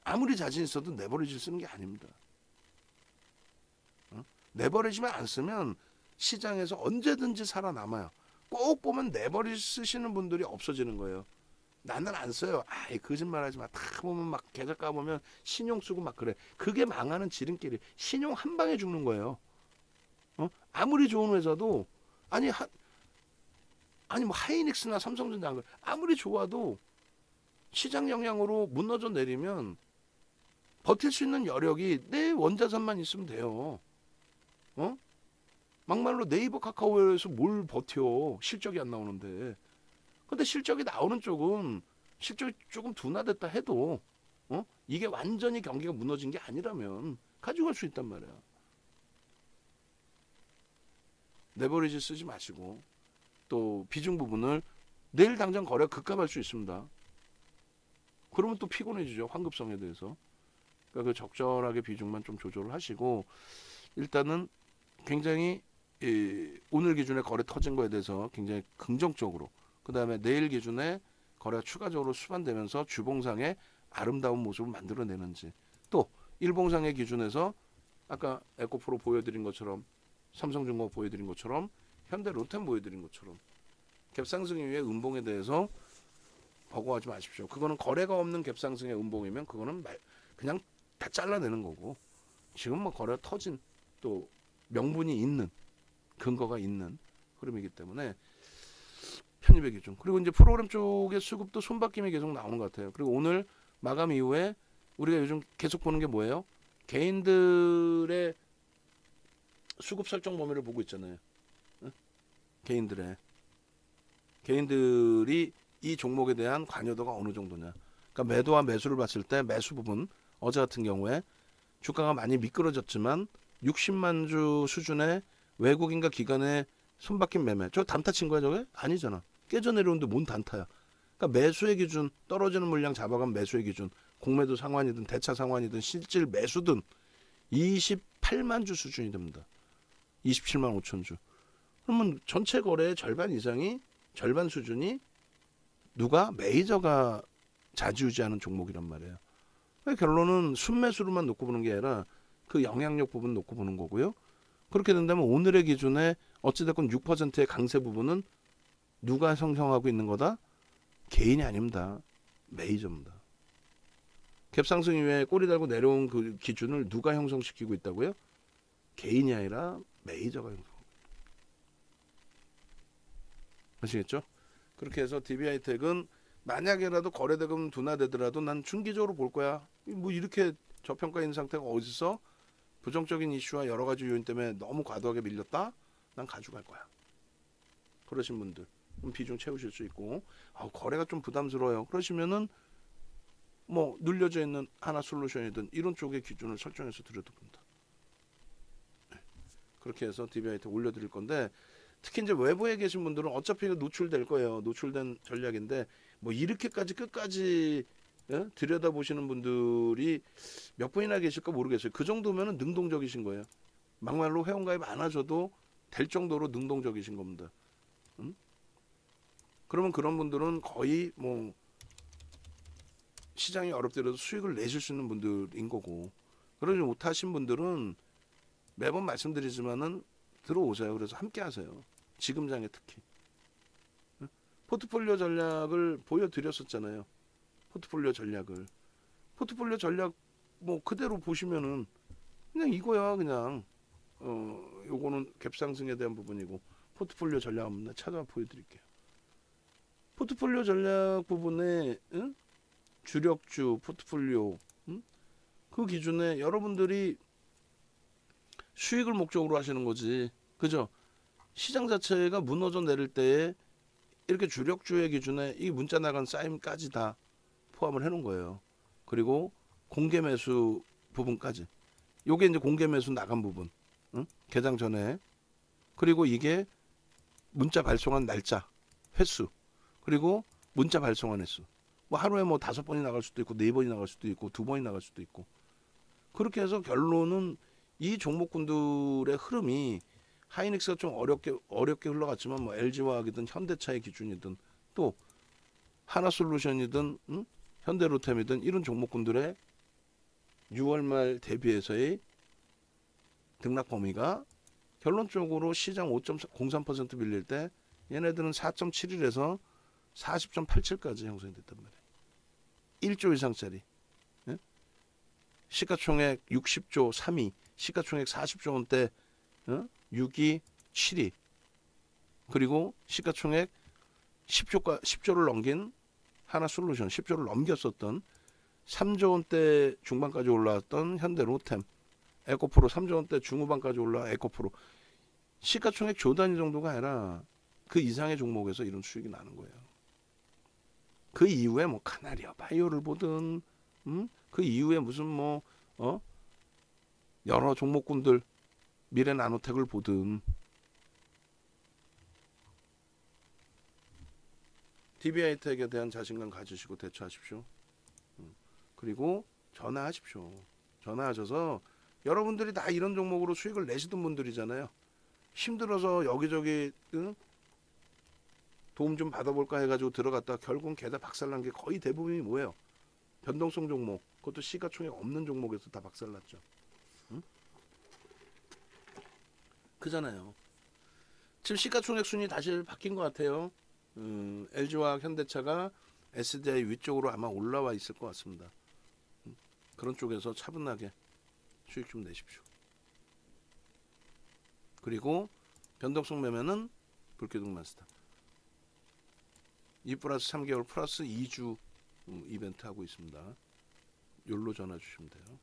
아무리 자신 있어도 레버리지를 쓰는 게 아닙니다. 레버리지만 안 쓰면 시장에서 언제든지 살아남아요. 꼭 보면 레버리지 쓰시는 분들이 없어지는 거예요. 나는 안 써요. 아이 거짓말하지 마. 다 보면 막 계좌 까보면 신용 쓰고 막 그래. 그게 망하는 지름길이 신용 한 방에 죽는 거예요. 아무리 좋은 회사도 아니 뭐 하이닉스나 삼성전자 아무리 좋아도 시장 영향으로 무너져 내리면 버틸 수 있는 여력이 내 원자산만 있으면 돼요. 막말로 네이버 카카오에서 뭘 버텨 실적이 안 나오는데. 근데 실적이 나오는 쪽은 실적이 조금 둔화됐다 해도 이게 완전히 경기가 무너진 게 아니라면 가져갈 수 있단 말이야. 레버리지 쓰지 마시고 또 비중 부분을 내일 당장 거래 급감할 수 있습니다. 그러면 또 피곤해지죠. 환급성에 대해서. 그러니까 그 적절하게 비중만 좀 조절을 하시고 일단은 굉장히 오늘 기준에 거래 터진 거에 대해서 굉장히 긍정적으로 그 다음에 내일 기준에 거래가 추가적으로 수반되면서 주봉상의 아름다운 모습을 만들어내는지 또 일봉상의 기준에서 아까 에코프로 보여드린 것처럼 삼성중공업 보여드린 것처럼 현대 로템 보여드린 것처럼 갭상승 이후의 음봉에 대해서 버거워하지 마십시오. 그거는 거래가 없는 갭상승의 음봉이면 그거는 그냥 다 잘라내는 거고 지금 뭐 거래가 터진 또 명분이 있는 근거가 있는 흐름이기 때문에 편입의 기준 그리고 이제 프로그램 쪽의 수급도 손바뀜이 계속 나오는 것 같아요. 그리고 오늘 마감 이후에 우리가 요즘 계속 보는 게 뭐예요? 개인들의 수급 설정 범위를 보고 있잖아요. 개인들이 이 종목에 대한 관여도가 어느 정도냐. 그러니까 매도와 매수를 봤을 때 매수 부분 어제 같은 경우에 주가가 많이 미끄러졌지만 60만 주 수준의 외국인과 기관의 손바뀐 매매. 저 단타 친 거야 저게? 아니잖아. 깨져 내려오는데 뭔 단타야. 그러니까 매수의 기준 떨어지는 물량 잡아간 매수의 기준 공매도 상환이든 대차 상환이든 실질 매수든 28만 주 수준이 됩니다. 27만 5천 주. 그러면 전체 거래의 절반 이상이, 절반 수준이 누가? 메이저가 좌지우지하는 종목이란 말이에요. 결론은 순매수로만 놓고 보는 게 아니라 그 영향력 부분 놓고 보는 거고요. 그렇게 된다면 오늘의 기준에 어찌됐건 6%의 강세 부분은 누가 형성하고 있는 거다? 개인이 아닙니다. 메이저입니다. 갭상승 이후에 꼬리 달고 내려온 그 기준을 누가 형성시키고 있다고요? 개인이 아니라 메이저가 형성하고 있다. 아시겠죠? 그렇게 해서 DB하이텍은 만약에라도 거래대금 둔화되더라도 난 중기적으로 볼 거야. 뭐 이렇게 저평가 있는 상태가 어디서 부정적인 이슈와 여러 가지 요인 때문에 너무 과도하게 밀렸다? 난 가져갈 거야. 그러신 분들 비중 채우실 수 있고, 거래가 좀 부담스러워요. 그러시면은 뭐 눌려져 있는 하나솔루션이든 이런 쪽의 기준을 설정해서 들여다본다. 그렇게 해서 DB하이텍 올려드릴 건데, 특히 이제 외부에 계신 분들은 어차피 노출될 거예요. 노출된 전략인데 뭐 이렇게까지 끝까지 들여다보시는 분들이 몇 분이나 계실까 모르겠어요. 그 정도면은 능동적이신 거예요. 막말로 회원가입 안 하셔도 될 정도로 능동적이신 겁니다. 그러면 그런 분들은 거의 뭐 시장이 어렵더라도 수익을 내실 수 있는 분들인 거고, 그러지 못하신 분들은 매번 말씀드리지만은 들어오세요. 그래서 함께 하세요. 지금 장에 특히. 포트폴리오 전략을 보여드렸었잖아요. 포트폴리오 전략 뭐 그대로 보시면은 그냥 이거야. 그냥 요거는 갭상승에 대한 부분이고, 포트폴리오 전략 한번 찾아와 보여드릴게요. 포트폴리오 전략 부분에 주력주 포트폴리오 그 기준에 여러분들이 수익을 목적으로 하시는 거지, 그죠? 시장 자체가 무너져 내릴 때에 이렇게 주력주의 기준에 이 문자 나간 쌓임까지 다 포함을 해놓은 거예요. 그리고 공개 매수 부분까지. 요게 이제 공개 매수 나간 부분, 개장 전에. 그리고 이게 문자 발송한 날짜, 횟수, 그리고 문자 발송한 횟수. 뭐 하루에 뭐 5번이 나갈 수도 있고 4번이 나갈 수도 있고 2번이 나갈 수도 있고. 그렇게 해서 결론은 이 종목군들의 흐름이 하이닉스가 좀 어렵게 흘러갔지만 뭐 LG화학이든 현대차의 기준이든 또 하나솔루션이든 현대로템이든 이런 종목군들의 6월 말 대비해서의 등락 범위가 결론적으로 시장 5.03% 밀릴 때 얘네들은 4.71에서 40.87까지 형성이 됐단 말이에요. 1조 이상짜리. 시가총액 60조 3위, 시가총액 40조 원대 6위 7위, 그리고 시가총액 10조를 넘긴 하나솔루션, 10조를 넘겼었던 3조 원대 중반까지 올라왔던 현대로템, 에코프로 3조 원대 중후반까지 올라와 에코프로. 시가총액 조 단위 정도가 아니라 그 이상의 종목에서 이런 수익이 나는 거예요. 그 이후에 뭐 카나리아 바이오를 보든 그 이후에 무슨 뭐 여러 종목군들 미래 나노텍을 보든 DB하이텍에 대한 자신감 가지시고 대처하십시오. 그리고 전화하십시오. 전화하셔서 여러분들이 다 이런 종목으로 수익을 내시던 분들이잖아요. 힘들어서 여기저기 도움 좀 받아볼까 해가지고 들어갔다가 결국은 개다 박살난 게 거의 대부분이 뭐예요? 변동성 종목, 그것도 시가총액 없는 종목에서 다 박살났죠. 그잖아요. 지금 시가총액 순위 다시 바뀐 것 같아요. LG화학, 현대차가 SDI 위쪽으로 아마 올라와 있을 것 같습니다. 그런 쪽에서 차분하게 수익 좀 내십시오. 그리고 변동성 매매는 불교등 마스터 2 플러스 3개월 플러스 2주 이벤트 하고 있습니다. 요로 전화 주시면 돼요.